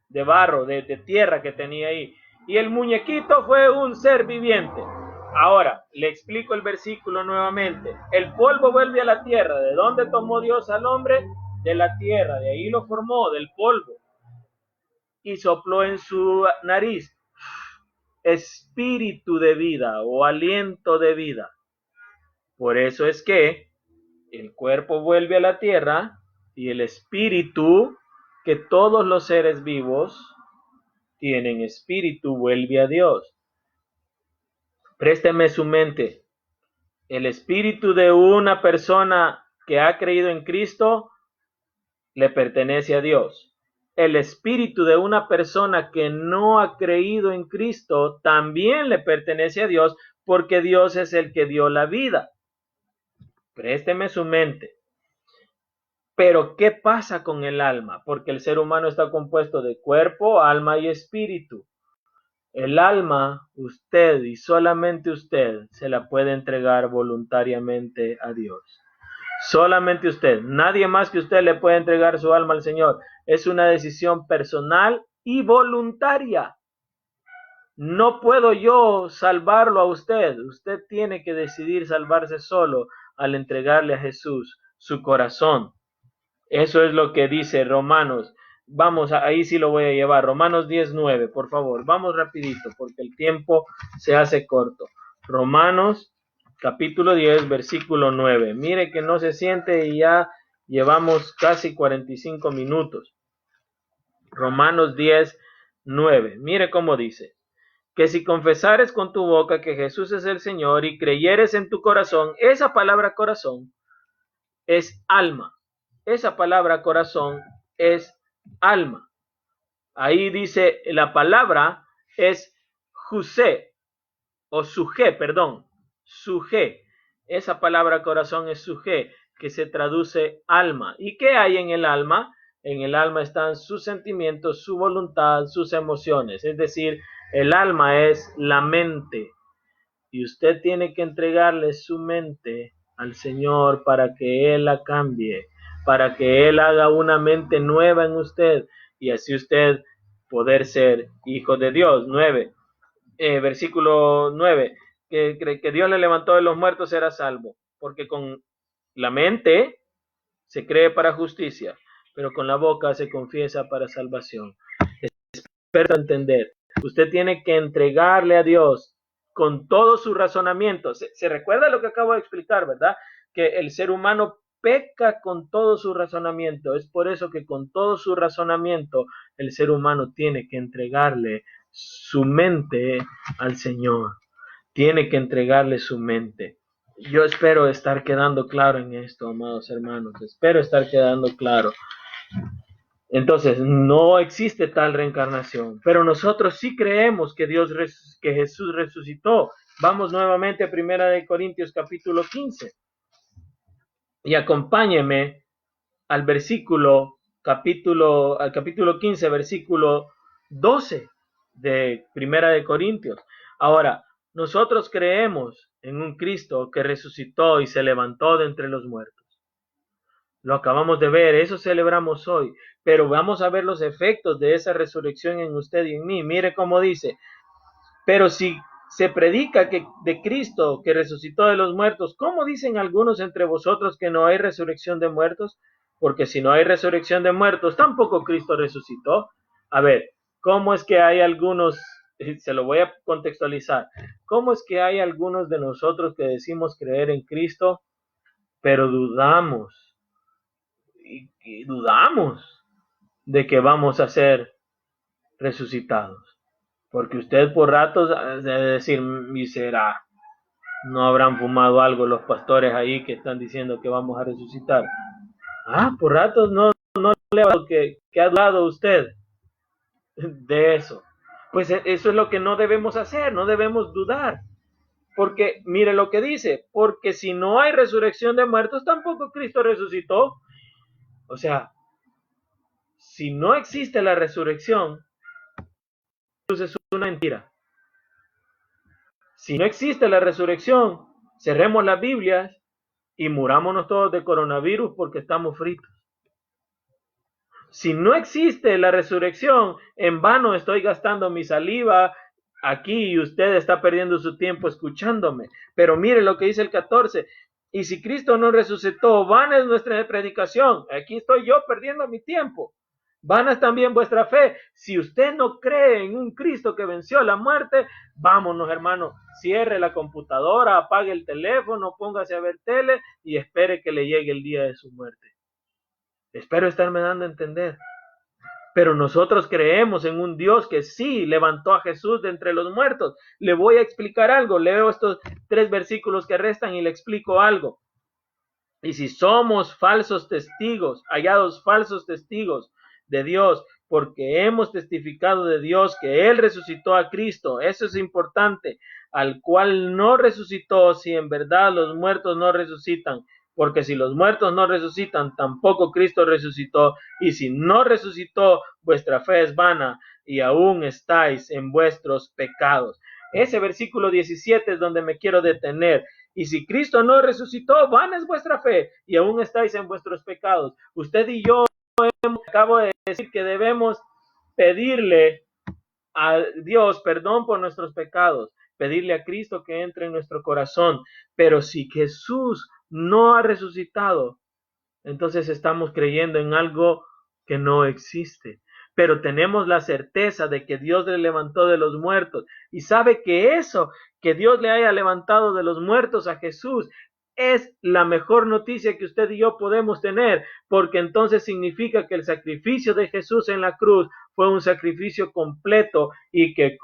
de barro, de tierra que tenía ahí. Y el muñequito fue un ser viviente. Ahora, le explico el versículo nuevamente. El polvo vuelve a la tierra. ¿De dónde tomó Dios al hombre? De la tierra. De ahí lo formó, del polvo. Y sopló en su nariz espíritu de vida o aliento de vida. Por eso es que el cuerpo vuelve a la tierra y el espíritu, que todos los seres vivos tienen espíritu, vuelve a Dios. Présteme su mente. El espíritu de una persona que ha creído en Cristo le pertenece a Dios. El espíritu de una persona que no ha creído en Cristo también le pertenece a Dios, porque Dios es el que dio la vida. Présteme su mente. Pero, ¿qué pasa con el alma? Porque el ser humano está compuesto de cuerpo, alma y espíritu. El alma, usted y solamente usted se la puede entregar voluntariamente a Dios. Solamente usted, nadie más que usted le puede entregar su alma al Señor. Es una decisión personal y voluntaria. No puedo yo salvarlo a usted. Usted tiene que decidir salvarse solo al entregarle a Jesús su corazón. Eso es lo que dice Romanos. Vamos, ahí sí lo voy a llevar. Romanos 10:9, por favor. Vamos rapidito porque el tiempo se hace corto. Romanos capítulo 10, versículo 9. Mire que no se siente y ya llevamos casi 45 minutos. Romanos 10:9. Mire cómo dice. Que si confesares con tu boca que Jesús es el Señor y creyeres en tu corazón, esa palabra corazón es alma. Esa palabra corazón es alma. Ahí dice, la palabra es José, o suje, perdón, suje. Esa palabra corazón es suje, que se traduce alma. ¿Y qué hay en el alma? En el alma están sus sentimientos, su voluntad, sus emociones. Es decir, el alma es la mente. Y usted tiene que entregarle su mente al Señor para que Él la cambie, para que Él haga una mente nueva en usted y así usted poder ser hijo de Dios. Versículo 9, que Dios le levantó de los muertos será salvo, porque con la mente se cree para justicia, pero con la boca se confiesa para salvación. Espero entender. Usted tiene que entregarle a Dios con todo su razonamiento. Se recuerda lo que acabo de explicar, ¿verdad? Que el ser humano peca con todo su razonamiento. Es por eso que con todo su razonamiento el ser humano tiene que entregarle su mente al Señor. Tiene que entregarle su mente. Yo espero estar quedando claro en esto, amados hermanos. Espero estar quedando claro. Entonces, no existe tal reencarnación, pero nosotros sí creemos que que Jesús resucitó. Vamos nuevamente a Primera de Corintios capítulo 15 y acompáñeme al capítulo 15, versículo 12 de Primera de Corintios. Ahora, nosotros creemos en un Cristo que resucitó y se levantó de entre los muertos. Lo acabamos de ver, eso celebramos hoy, pero vamos a ver los efectos de esa resurrección en usted y en mí. Mire cómo dice, pero si se predica que de Cristo que resucitó de los muertos, ¿cómo dicen algunos entre vosotros que no hay resurrección de muertos? Porque si no hay resurrección de muertos, tampoco Cristo resucitó. A ver, ¿cómo es que hay algunos, se lo voy a contextualizar, cómo es que hay algunos de nosotros que decimos creer en Cristo, pero dudamos y dudamos de que vamos a ser resucitados? Porque usted por ratos debe decir, y será, no habrán fumado algo los pastores ahí que están diciendo que vamos a resucitar. Por ratos no le ha dado que ha dudado usted de eso. Pues eso es lo que no debemos hacer, no debemos dudar. Porque mire lo que dice, porque si no hay resurrección de muertos, tampoco Cristo resucitó. O sea, si no existe la resurrección, entonces es una mentira. Si no existe la resurrección, cerremos las Biblias y murámonos todos de coronavirus porque estamos fritos. Si no existe la resurrección, en vano estoy gastando mi saliva aquí y usted está perdiendo su tiempo escuchándome. Pero mire lo que dice el 14. Y si Cristo no resucitó, vana es nuestra predicación. Aquí estoy yo perdiendo mi tiempo. Vana es también vuestra fe. Si usted no cree en un Cristo que venció la muerte, vámonos, hermano. Cierre la computadora, apague el teléfono, póngase a ver tele y espere que le llegue el día de su muerte. Espero estarme dando a entender. Pero nosotros creemos en un Dios que sí levantó a Jesús de entre los muertos. Le voy a explicar algo. Leo estos 3 versículos que restan y le explico algo. Y si somos falsos testigos, hallados falsos testigos de Dios, porque hemos testificado de Dios que Él resucitó a Cristo, eso es importante, al cual no resucitó, si en verdad los muertos no resucitan, porque si los muertos no resucitan, tampoco Cristo resucitó, y si no resucitó, vuestra fe es vana, y aún estáis en vuestros pecados. Ese versículo 17 es donde me quiero detener. Y si Cristo no resucitó, vana es vuestra fe y aún estáis en vuestros pecados. Usted y yo acabo de decir que debemos pedirle a Dios perdón por nuestros pecados, pedirle a Cristo que entre en nuestro corazón. Pero si Jesús no ha resucitado, entonces estamos creyendo en algo que no existe. Pero tenemos la certeza de que Dios le levantó de los muertos. Y sabe que eso, que Dios le haya levantado de los muertos a Jesús, es la mejor noticia que usted y yo podemos tener, porque entonces significa que el sacrificio de Jesús en la cruz fue un sacrificio completo y que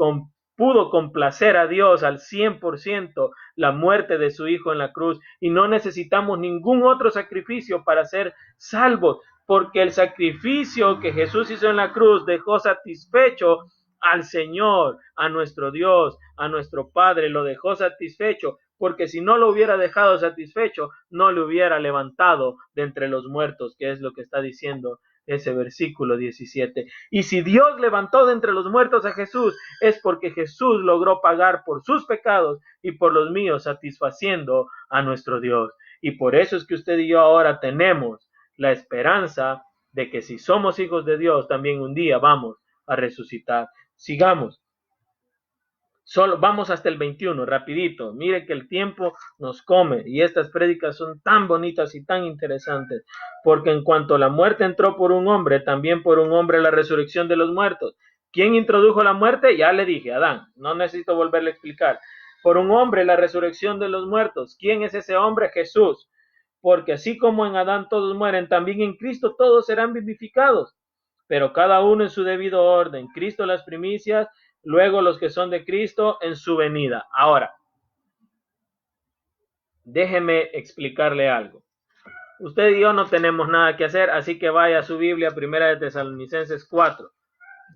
pudo complacer a Dios al 100% la muerte de su Hijo en la cruz, y no necesitamos ningún otro sacrificio para ser salvos, porque el sacrificio que Jesús hizo en la cruz dejó satisfecho al Señor, a nuestro Dios, a nuestro Padre, lo dejó satisfecho, porque si no lo hubiera dejado satisfecho, no le hubiera levantado de entre los muertos, que es lo que está diciendo ese versículo 17. Y si Dios levantó de entre los muertos a Jesús, es porque Jesús logró pagar por sus pecados y por los míos, satisfaciendo a nuestro Dios. Y por eso es que usted y yo ahora tenemos la esperanza de que si somos hijos de Dios, también un día vamos a resucitar. Sigamos. Solo vamos hasta el 21, rapidito. Mire que el tiempo nos come y estas prédicas son tan bonitas y tan interesantes, porque en cuanto la muerte entró por un hombre, también por un hombre la resurrección de los muertos. ¿Quién introdujo la muerte? Ya le dije, Adán. No necesito volverle a explicar. Por un hombre la resurrección de los muertos. ¿Quién es ese hombre? Jesús. Porque así como en Adán todos mueren, también en Cristo todos serán vivificados, pero cada uno en su debido orden. Cristo las primicias, luego los que son de Cristo en su venida. Ahora, Déjeme explicarle algo. Usted y yo no tenemos nada que hacer, así que vaya a su Biblia, Primera de Tesalonicenses 4.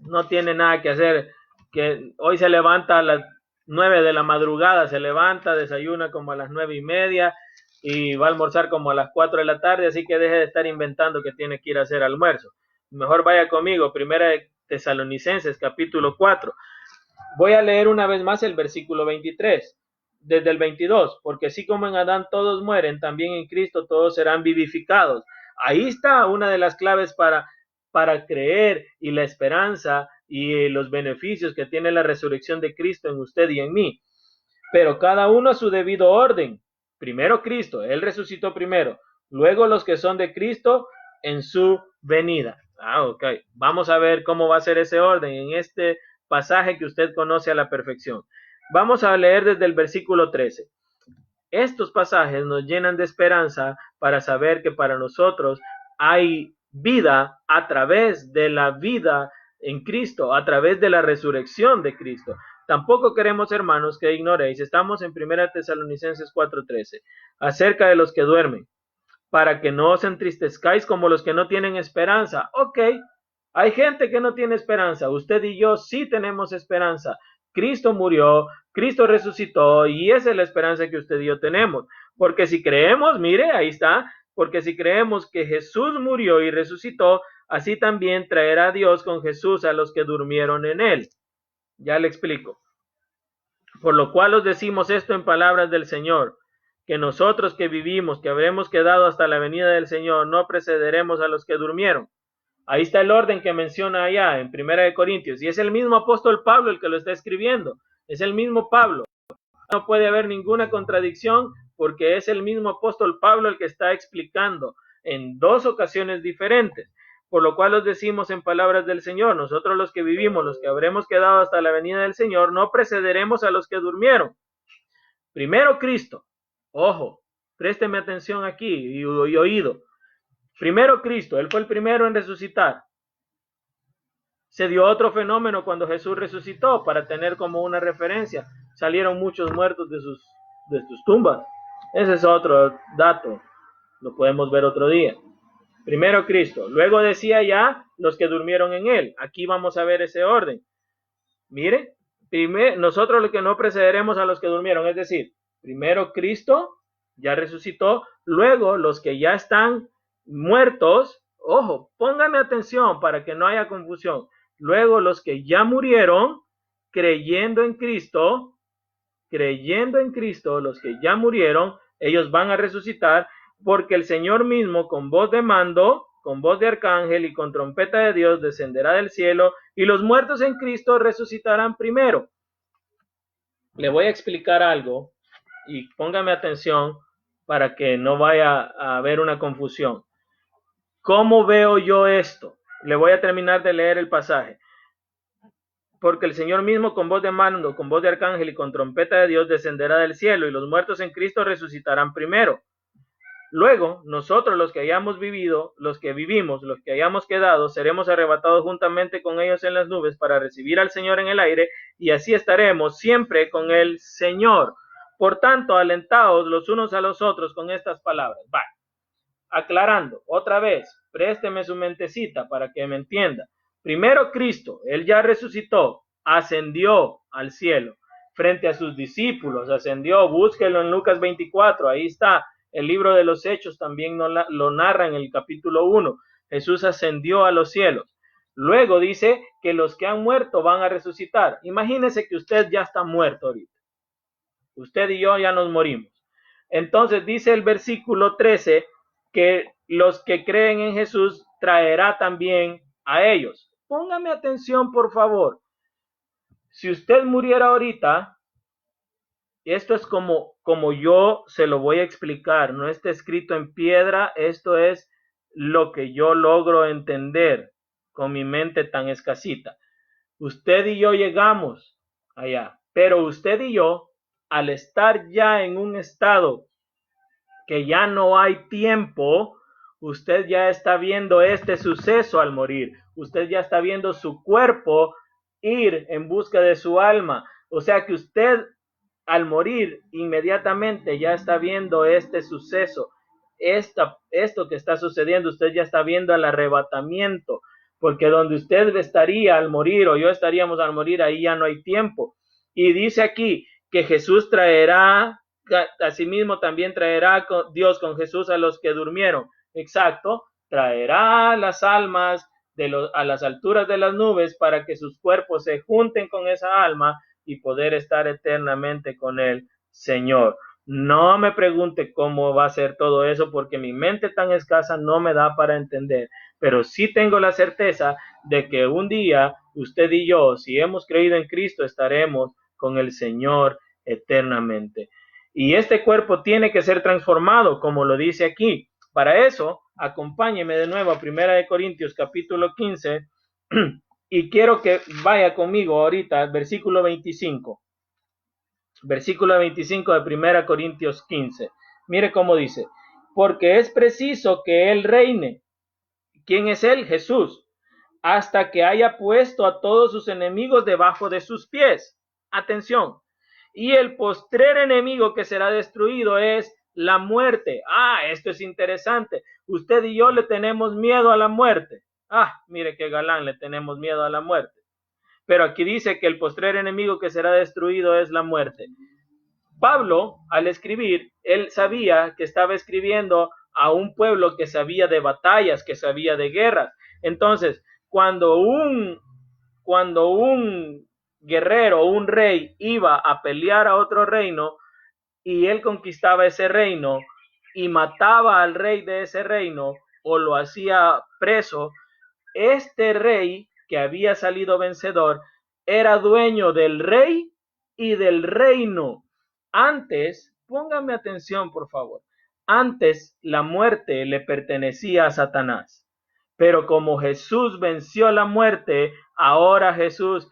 No tiene nada que hacer, que hoy se levanta a las 9 de la madrugada, se levanta, desayuna como a las 9:30 y va a almorzar como a las 4 de la tarde, así que deje de estar inventando que tiene que ir a hacer almuerzo. Mejor vaya conmigo, Primera de Tesalonicenses capítulo 4. Voy a leer una vez más el versículo 23, desde el 22, porque así como en Adán todos mueren, también en Cristo todos serán vivificados. Ahí está una de las claves para creer y la esperanza y los beneficios que tiene la resurrección de Cristo en usted y en mí. Pero cada uno a su debido orden. Primero Cristo, Él resucitó primero. Luego los que son de Cristo en su venida. Ok. Vamos a ver cómo va a ser ese orden en este pasaje que usted conoce a la perfección. Vamos a leer desde el versículo 13. Estos pasajes nos llenan de esperanza para saber que para nosotros hay vida a través de la vida en Cristo, a través de la resurrección de Cristo. Tampoco queremos, hermanos, que ignoréis, estamos en 1 Tesalonicenses 4:13, acerca de los que duermen, para que no os entristezcáis como los que no tienen esperanza. Ok, hay gente que no tiene esperanza, usted y yo sí tenemos esperanza. Cristo murió, Cristo resucitó y esa es la esperanza que usted y yo tenemos. Porque si creemos, mire, ahí está, porque si creemos que Jesús murió y resucitó, así también traerá Dios con Jesús a los que durmieron en él. Ya le explico. Por lo cual os decimos esto en palabras del Señor, que nosotros que vivimos, que habremos quedado hasta la venida del Señor, no precederemos a los que durmieron. Ahí está el orden que menciona allá en 1 Corintios, y es el mismo apóstol Pablo el que lo está escribiendo, es el mismo Pablo. No puede haber ninguna contradicción porque es el mismo apóstol Pablo el que está explicando en dos ocasiones diferentes. Por lo cual os decimos en palabras del Señor, nosotros los que vivimos, los que habremos quedado hasta la venida del Señor, no precederemos a los que durmieron. Primero Cristo, ojo, présteme atención aquí y oído. Primero Cristo, Él fue el primero en resucitar. Se dio otro fenómeno cuando Jesús resucitó para tener como una referencia. Salieron muchos muertos de sus tumbas. Ese es otro dato. Lo podemos ver otro día. Primero Cristo. Luego decía ya los que durmieron en Él. Aquí vamos a ver ese orden. Mire, nosotros los que no precederemos a los que durmieron. Es decir, primero Cristo ya resucitó. Luego los que ya están muertos. Ojo, póngame atención para que no haya confusión. Luego los que ya murieron, creyendo en Cristo, los que ya murieron, ellos van a resucitar, porque el Señor mismo con voz de mando, con voz de arcángel y con trompeta de Dios descenderá del cielo, y los muertos en Cristo resucitarán primero. Le voy a explicar algo, y póngame atención para que no vaya a haber una confusión. ¿Cómo veo yo esto? Le voy a terminar de leer el pasaje. Porque el Señor mismo con voz de mando, con voz de arcángel y con trompeta de Dios descenderá del cielo, y los muertos en Cristo resucitarán primero. Luego, nosotros los que hayamos vivido, los que vivimos, los que hayamos quedado, seremos arrebatados juntamente con ellos en las nubes para recibir al Señor en el aire, y así estaremos siempre con el Señor. Por tanto, alentaos los unos a los otros con estas palabras. Vale. Aclarando, otra vez, présteme su mentecita para que me entienda. Primero Cristo, Él ya resucitó, ascendió al cielo frente a sus discípulos, ascendió, búsquelo en Lucas 24, ahí está, el libro de los Hechos también lo narra en el capítulo 1, Jesús ascendió a los cielos. Luego dice que los que han muerto van a resucitar. Imagínese que usted ya está muerto ahorita. Usted y yo ya nos morimos. Entonces dice el versículo 13, que los que creen en Jesús traerá también a ellos. Póngame atención, por favor. Si usted muriera ahorita, esto es como yo se lo voy a explicar, no está escrito en piedra, esto es lo que yo logro entender con mi mente tan escasita. Usted y yo llegamos allá, pero usted y yo, al estar ya en un estado que ya no hay tiempo, usted ya está viendo este suceso al morir, usted ya está viendo su cuerpo ir en busca de su alma, o sea que usted al morir, inmediatamente ya está viendo este suceso, esto que está sucediendo, usted ya está viendo el arrebatamiento, porque donde usted estaría al morir o yo estaríamos al morir, ahí ya no hay tiempo. Y dice aquí que Jesús traerá, asimismo también traerá Dios con Jesús a los que durmieron. Exacto, traerá las almas a las alturas de las nubes para que sus cuerpos se junten con esa alma y poder estar eternamente con el Señor. No me pregunte cómo va a ser todo eso porque mi mente tan escasa no me da para entender, pero sí tengo la certeza de que un día usted y yo, si hemos creído en Cristo, estaremos con el Señor eternamente. Y este cuerpo tiene que ser transformado, como lo dice aquí. Para eso, acompáñeme de nuevo a 1 Corintios capítulo 15 y quiero que vaya conmigo ahorita al versículo 25. Versículo 25 de 1 Corintios 15. Mire cómo dice, porque es preciso que Él reine. ¿Quién es Él? Jesús. Hasta que haya puesto a todos sus enemigos debajo de sus pies. Atención. Y el postrer enemigo que será destruido es la muerte. Esto es interesante. Usted y yo le tenemos miedo a la muerte. Mire qué galán, le tenemos miedo a la muerte. Pero aquí dice que el postrer enemigo que será destruido es la muerte. Pablo, al escribir, él sabía que estaba escribiendo a un pueblo que sabía de batallas, que sabía de guerras. Entonces, cuando un guerrero, un rey, iba a pelear a otro reino y él conquistaba ese reino y mataba al rey de ese reino o lo hacía preso, este rey que había salido vencedor era dueño del rey y del reino. Antes, póngame atención por favor, antes la muerte le pertenecía a Satanás, pero como Jesús venció la muerte, ahora Jesús,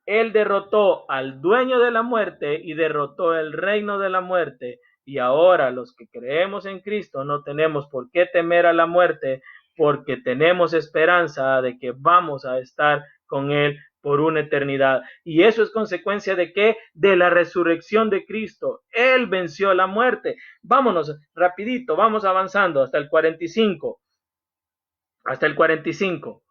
él derrotó al dueño de la muerte y derrotó el reino de la muerte. Y ahora los que creemos en Cristo no tenemos por qué temer a la muerte, porque tenemos esperanza de que vamos a estar con Él por una eternidad. Y eso es consecuencia de ¿qué? De la resurrección de Cristo. Él venció la muerte. Vámonos rapidito, vamos avanzando hasta el 45. Hasta el 45.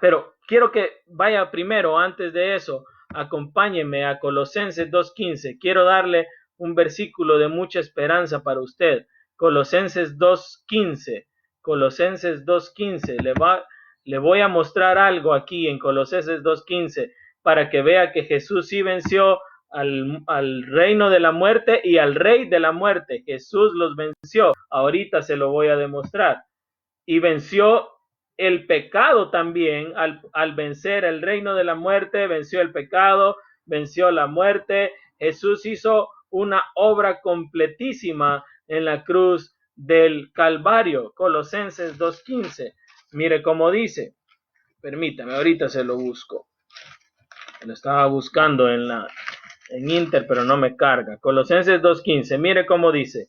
Pero quiero que vaya primero, antes de eso, acompáñeme a Colosenses 2.15. Quiero darle un versículo de mucha esperanza para usted. Colosenses 2.15. Colosenses 2.15. Le voy a mostrar algo aquí en Colosenses 2.15 para que vea que Jesús sí venció al reino de la muerte y al rey de la muerte. Jesús los venció. Ahorita se lo voy a demostrar. Y venció el pecado también al vencer el reino de la muerte, venció el pecado, venció la muerte. Jesús hizo una obra completísima en la cruz del Calvario. Colosenses 2.15. Mire cómo dice. Permítame, ahorita se lo busco. Lo estaba buscando en Inter, pero no me carga. Colosenses 2.15. Mire cómo dice.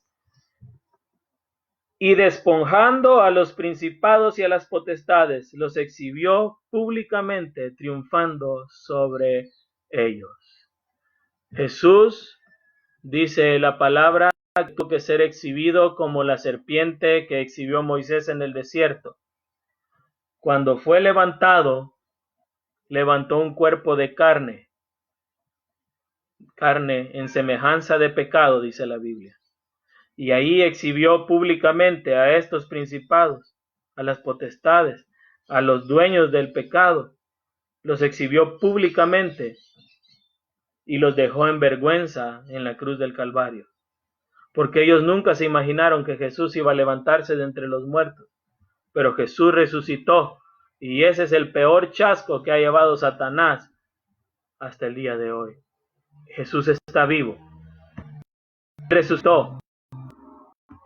Y despojando a los principados y a las potestades, los exhibió públicamente, triunfando sobre ellos. Jesús, dice la palabra, tuvo que ser exhibido como la serpiente que exhibió Moisés en el desierto. Cuando fue levantado, levantó un cuerpo de carne en semejanza de pecado, dice la Biblia. Y ahí exhibió públicamente a estos principados, a las potestades, a los dueños del pecado. Los exhibió públicamente y los dejó en vergüenza en la cruz del Calvario. Porque ellos nunca se imaginaron que Jesús iba a levantarse de entre los muertos. Pero Jesús resucitó y ese es el peor chasco que ha llevado Satanás hasta el día de hoy. Jesús está vivo. Resucitó.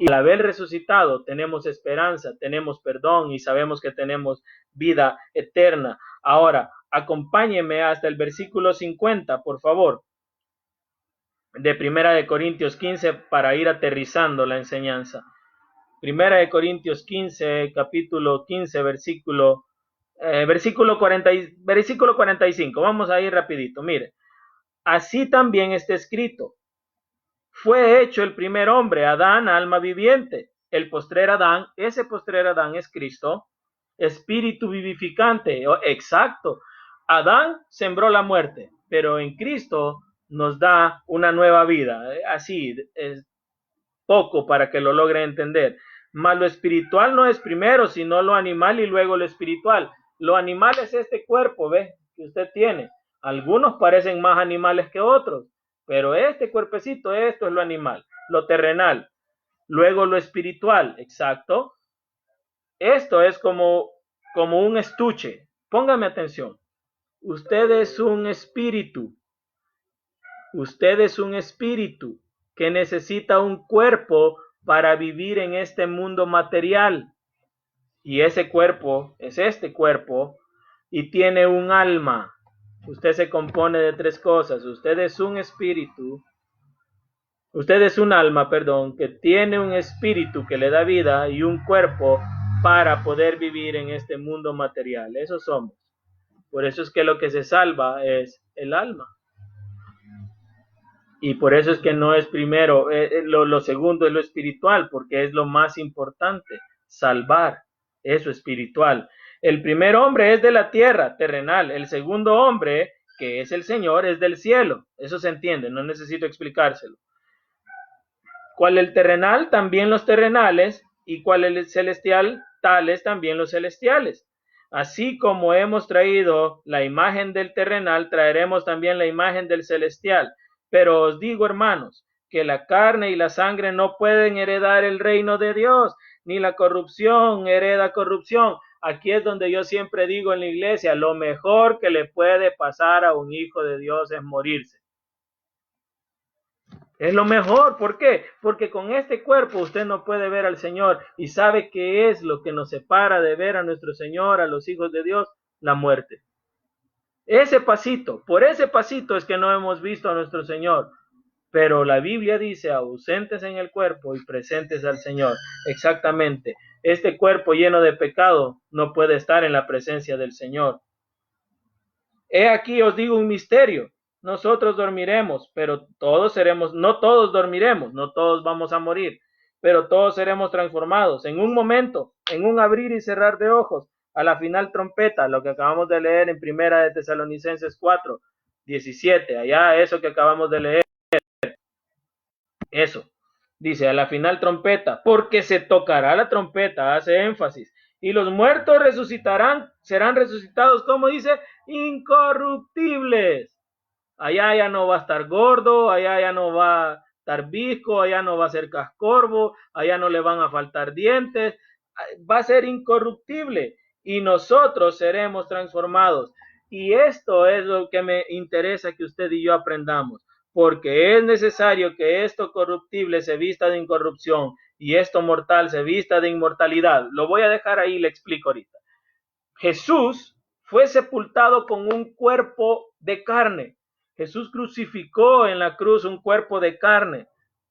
Y al haber resucitado tenemos esperanza, tenemos perdón y sabemos que tenemos vida eterna. Ahora, acompáñeme hasta el versículo 50, por favor, de 1 Corintios 15 para ir aterrizando la enseñanza. 1 Corintios 15, capítulo 15, versículo 45. Vamos a ir rapidito, mire. Así también está escrito: fue hecho el primer hombre, Adán, alma viviente. El postrer Adán, ese postrer Adán es Cristo, espíritu vivificante. Exacto. Adán sembró la muerte, pero en Cristo nos da una nueva vida. Así, es poco para que lo logren entender. Mas lo espiritual no es primero, sino lo animal y luego lo espiritual. Lo animal es este cuerpo, ¿ves? Que usted tiene. Algunos parecen más animales que otros, pero este cuerpecito, esto es lo animal, lo terrenal. Luego lo espiritual, exacto. Esto es como un estuche. Póngame atención. Usted es un espíritu. Usted es un espíritu que necesita un cuerpo para vivir en este mundo material. Y ese cuerpo es este cuerpo y tiene un alma. Usted se compone de tres cosas. Usted es un espíritu. Usted es un alma, perdón, que tiene un espíritu que le da vida y un cuerpo para poder vivir en este mundo material. Eso somos. Por eso es que lo que se salva es el alma. Y por eso es que no es primero, lo segundo es lo espiritual, porque es lo más importante, salvar, eso espiritual. El primer hombre es de la tierra, terrenal. El segundo hombre, que es el Señor, es del cielo. Eso se entiende, no necesito explicárselo. ¿Cuál es el terrenal? También los terrenales. ¿Y cuál es el celestial? Tales también los celestiales. Así como hemos traído la imagen del terrenal, traeremos también la imagen del celestial. Pero os digo, hermanos, que la carne y la sangre no pueden heredar el reino de Dios, ni la corrupción hereda corrupción. Aquí es donde yo siempre digo en la iglesia, lo mejor que le puede pasar a un hijo de Dios es morirse. Es lo mejor. ¿Por qué? Porque con este cuerpo usted no puede ver al Señor y sabe qué es lo que nos separa de ver a nuestro Señor, a los hijos de Dios, la muerte. Por ese pasito es que no hemos visto a nuestro Señor. Pero la Biblia dice ausentes en el cuerpo y presentes al Señor. Exactamente. Este cuerpo lleno de pecado no puede estar en la presencia del Señor. He aquí os digo un misterio. Nosotros dormiremos, pero todos seremos, no todos dormiremos, no todos vamos a morir, pero todos seremos transformados en un momento, en un abrir y cerrar de ojos, a la final trompeta, lo que acabamos de leer en Primera de Tesalonicenses 4, 17, allá eso que acabamos de leer, eso. Dice, a la final trompeta, porque se tocará la trompeta, hace énfasis, y los muertos resucitarán, serán resucitados, como dice, incorruptibles. Allá ya no va a estar gordo, allá ya no va a estar visco, allá no va a ser cascorbo, allá no le van a faltar dientes, va a ser incorruptible y nosotros seremos transformados. Y esto es lo que me interesa que usted y yo aprendamos, porque es necesario que esto corruptible se vista de incorrupción y esto mortal se vista de inmortalidad. Lo voy a dejar ahí, le explico ahorita. Jesús fue sepultado con un cuerpo de carne. Jesús crucificó en la cruz un cuerpo de carne,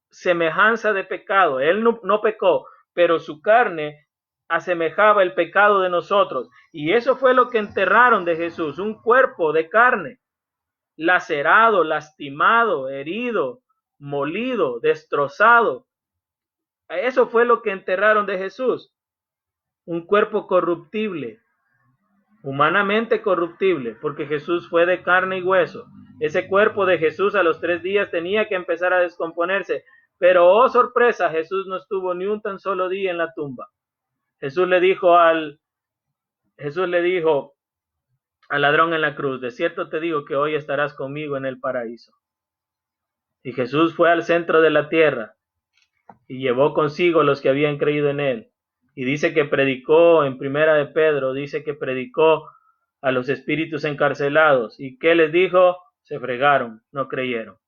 semejanza de pecado. Él no pecó, pero su carne asemejaba el pecado de nosotros. Y eso fue lo que enterraron de Jesús, un cuerpo de carne, lacerado, lastimado, herido, molido, destrozado. Eso fue lo que enterraron de Jesús, un cuerpo corruptible, humanamente corruptible, porque Jesús fue de carne y hueso. Ese cuerpo de Jesús a los 3 días tenía que empezar a descomponerse, pero oh sorpresa, Jesús no estuvo ni un tan solo día en la tumba. Jesús le dijo al ladrón en la cruz, de cierto te digo que hoy estarás conmigo en el paraíso. Y Jesús fue al centro de la tierra y llevó consigo los que habían creído en él. Y dice que predicó, en Primera de Pedro, dice que predicó a los espíritus encarcelados. ¿Y qué les dijo? Se fregaron, no creyeron.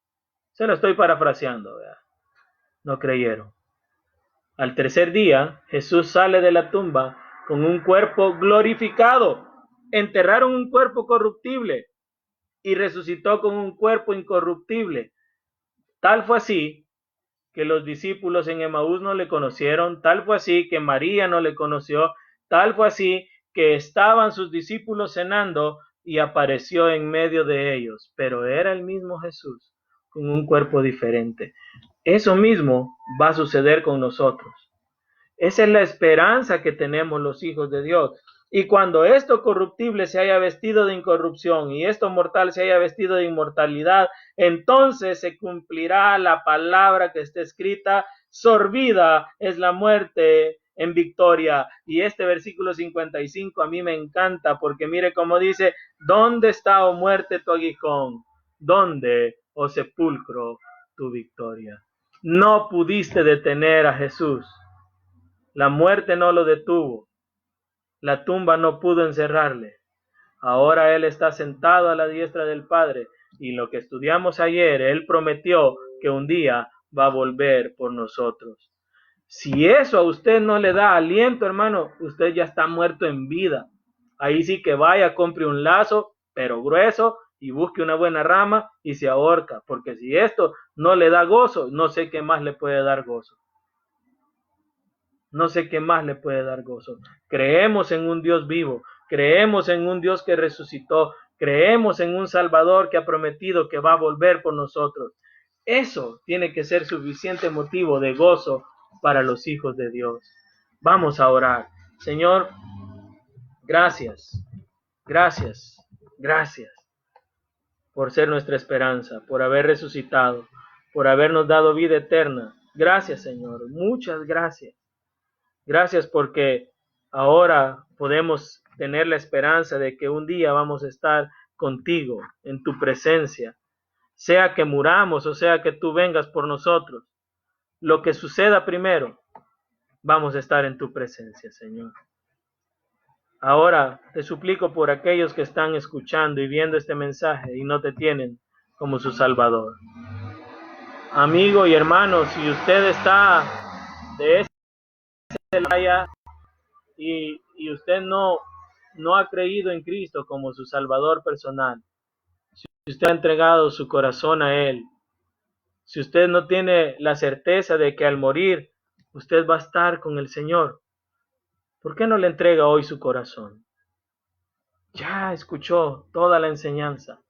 Se lo estoy parafraseando, ¿verdad? No creyeron. Al tercer día, Jesús sale de la tumba con un cuerpo glorificado. Enterraron un cuerpo corruptible y resucitó con un cuerpo incorruptible. Tal fue así que los discípulos en Emaús no le conocieron, tal fue así que María no le conoció, tal fue así que estaban sus discípulos cenando, y apareció en medio de ellos, pero era el mismo Jesús con un cuerpo diferente. Eso mismo va a suceder con nosotros. Esa es la esperanza que tenemos los hijos de Dios. Y cuando esto corruptible se haya vestido de incorrupción y esto mortal se haya vestido de inmortalidad, entonces se cumplirá la palabra que está escrita: sorbida es la muerte en victoria. Y este versículo 55 a mí me encanta, porque mire cómo dice: ¿dónde está, oh muerte, tu aguijón? ¿Dónde, oh sepulcro, tu victoria? No pudiste detener a Jesús. La muerte no lo detuvo. La tumba no pudo encerrarle. Ahora Él está sentado a la diestra del Padre, y lo que estudiamos ayer, Él prometió que un día va a volver por nosotros. Si eso a usted no le da aliento, hermano, usted ya está muerto en vida. Ahí sí que vaya, compre un lazo, pero grueso, y busque una buena rama y se ahorca, porque si esto no le da gozo, no sé qué más le puede dar gozo. No sé qué más le puede dar gozo. Creemos en un Dios vivo, creemos en un Dios que resucitó, creemos en un Salvador que ha prometido que va a volver por nosotros. Eso tiene que ser suficiente motivo de gozo para los hijos de Dios. Vamos a orar. Señor, gracias, gracias, gracias por ser nuestra esperanza, por haber resucitado, por habernos dado vida eterna. Gracias, Señor, muchas gracias. Gracias porque ahora podemos tener la esperanza de que un día vamos a estar contigo, en tu presencia, sea que muramos o sea que tú vengas por nosotros. Lo que suceda primero, vamos a estar en tu presencia, Señor. Ahora te suplico por aquellos que están escuchando y viendo este mensaje y no te tienen como su Salvador. Amigo y hermano, si usted está de este lado y usted no ha creído en Cristo como su Salvador personal, si usted ha entregado su corazón a Él, si usted no tiene la certeza de que al morir usted va a estar con el Señor, ¿por qué no le entrega hoy su corazón? Ya escuchó toda la enseñanza.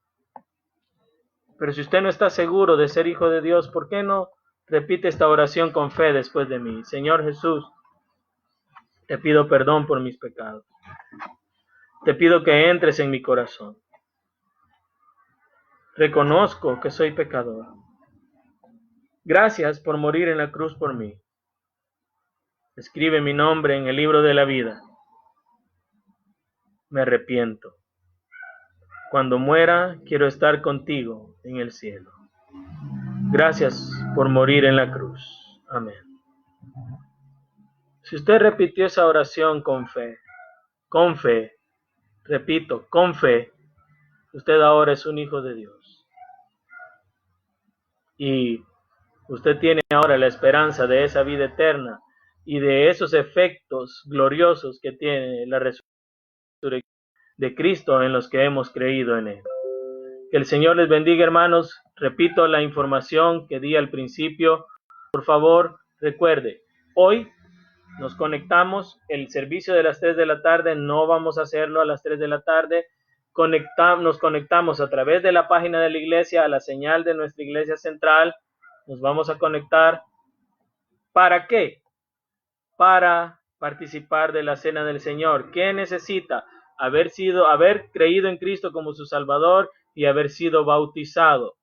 Pero si usted no está seguro de ser hijo de Dios, ¿por qué no repite esta oración con fe después de mí? Señor Jesús, te pido perdón por mis pecados. Te pido que entres en mi corazón. Reconozco que soy pecador. Gracias por morir en la cruz por mí. Escribe mi nombre en el libro de la vida. Me arrepiento. Cuando muera, quiero estar contigo en el cielo. Gracias por morir en la cruz. Amén. Si usted repitió esa oración con fe, repito, con fe, usted ahora es un hijo de Dios. Y usted tiene ahora la esperanza de esa vida eterna y de esos efectos gloriosos que tiene la resurrección de Cristo en los que hemos creído en Él. Que el Señor les bendiga, hermanos. Repito la información que di al principio. Por favor, recuerde, hoy nos conectamos, el servicio de las 3 de la tarde, no vamos a hacerlo a las 3 de la tarde. Nos conectamos a través de la página de la iglesia, a la señal de nuestra iglesia central. Nos vamos a conectar. ¿Para qué? Para participar de la cena del Señor. ¿Qué necesita? Haber creído en Cristo como su Salvador y haber sido bautizado.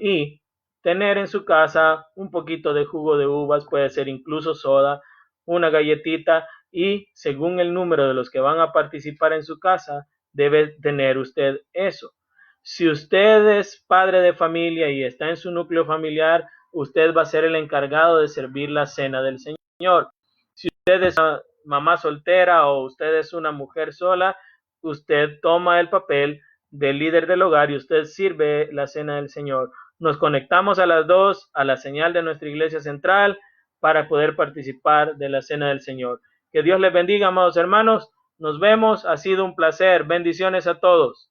Y tener en su casa un poquito de jugo de uvas, puede ser incluso soda, una galletita, y según el número de los que van a participar en su casa, debe tener usted eso. Si usted es padre de familia y está en su núcleo familiar, usted va a ser el encargado de servir la cena del Señor. Si usted es una mamá soltera o usted es una mujer sola, usted toma el papel del líder del hogar y usted sirve la cena del Señor. Nos conectamos a las 2 a la señal de nuestra iglesia central para poder participar de la cena del Señor. Que Dios les bendiga, amados hermanos. Nos vemos. Ha sido un placer. Bendiciones a todos.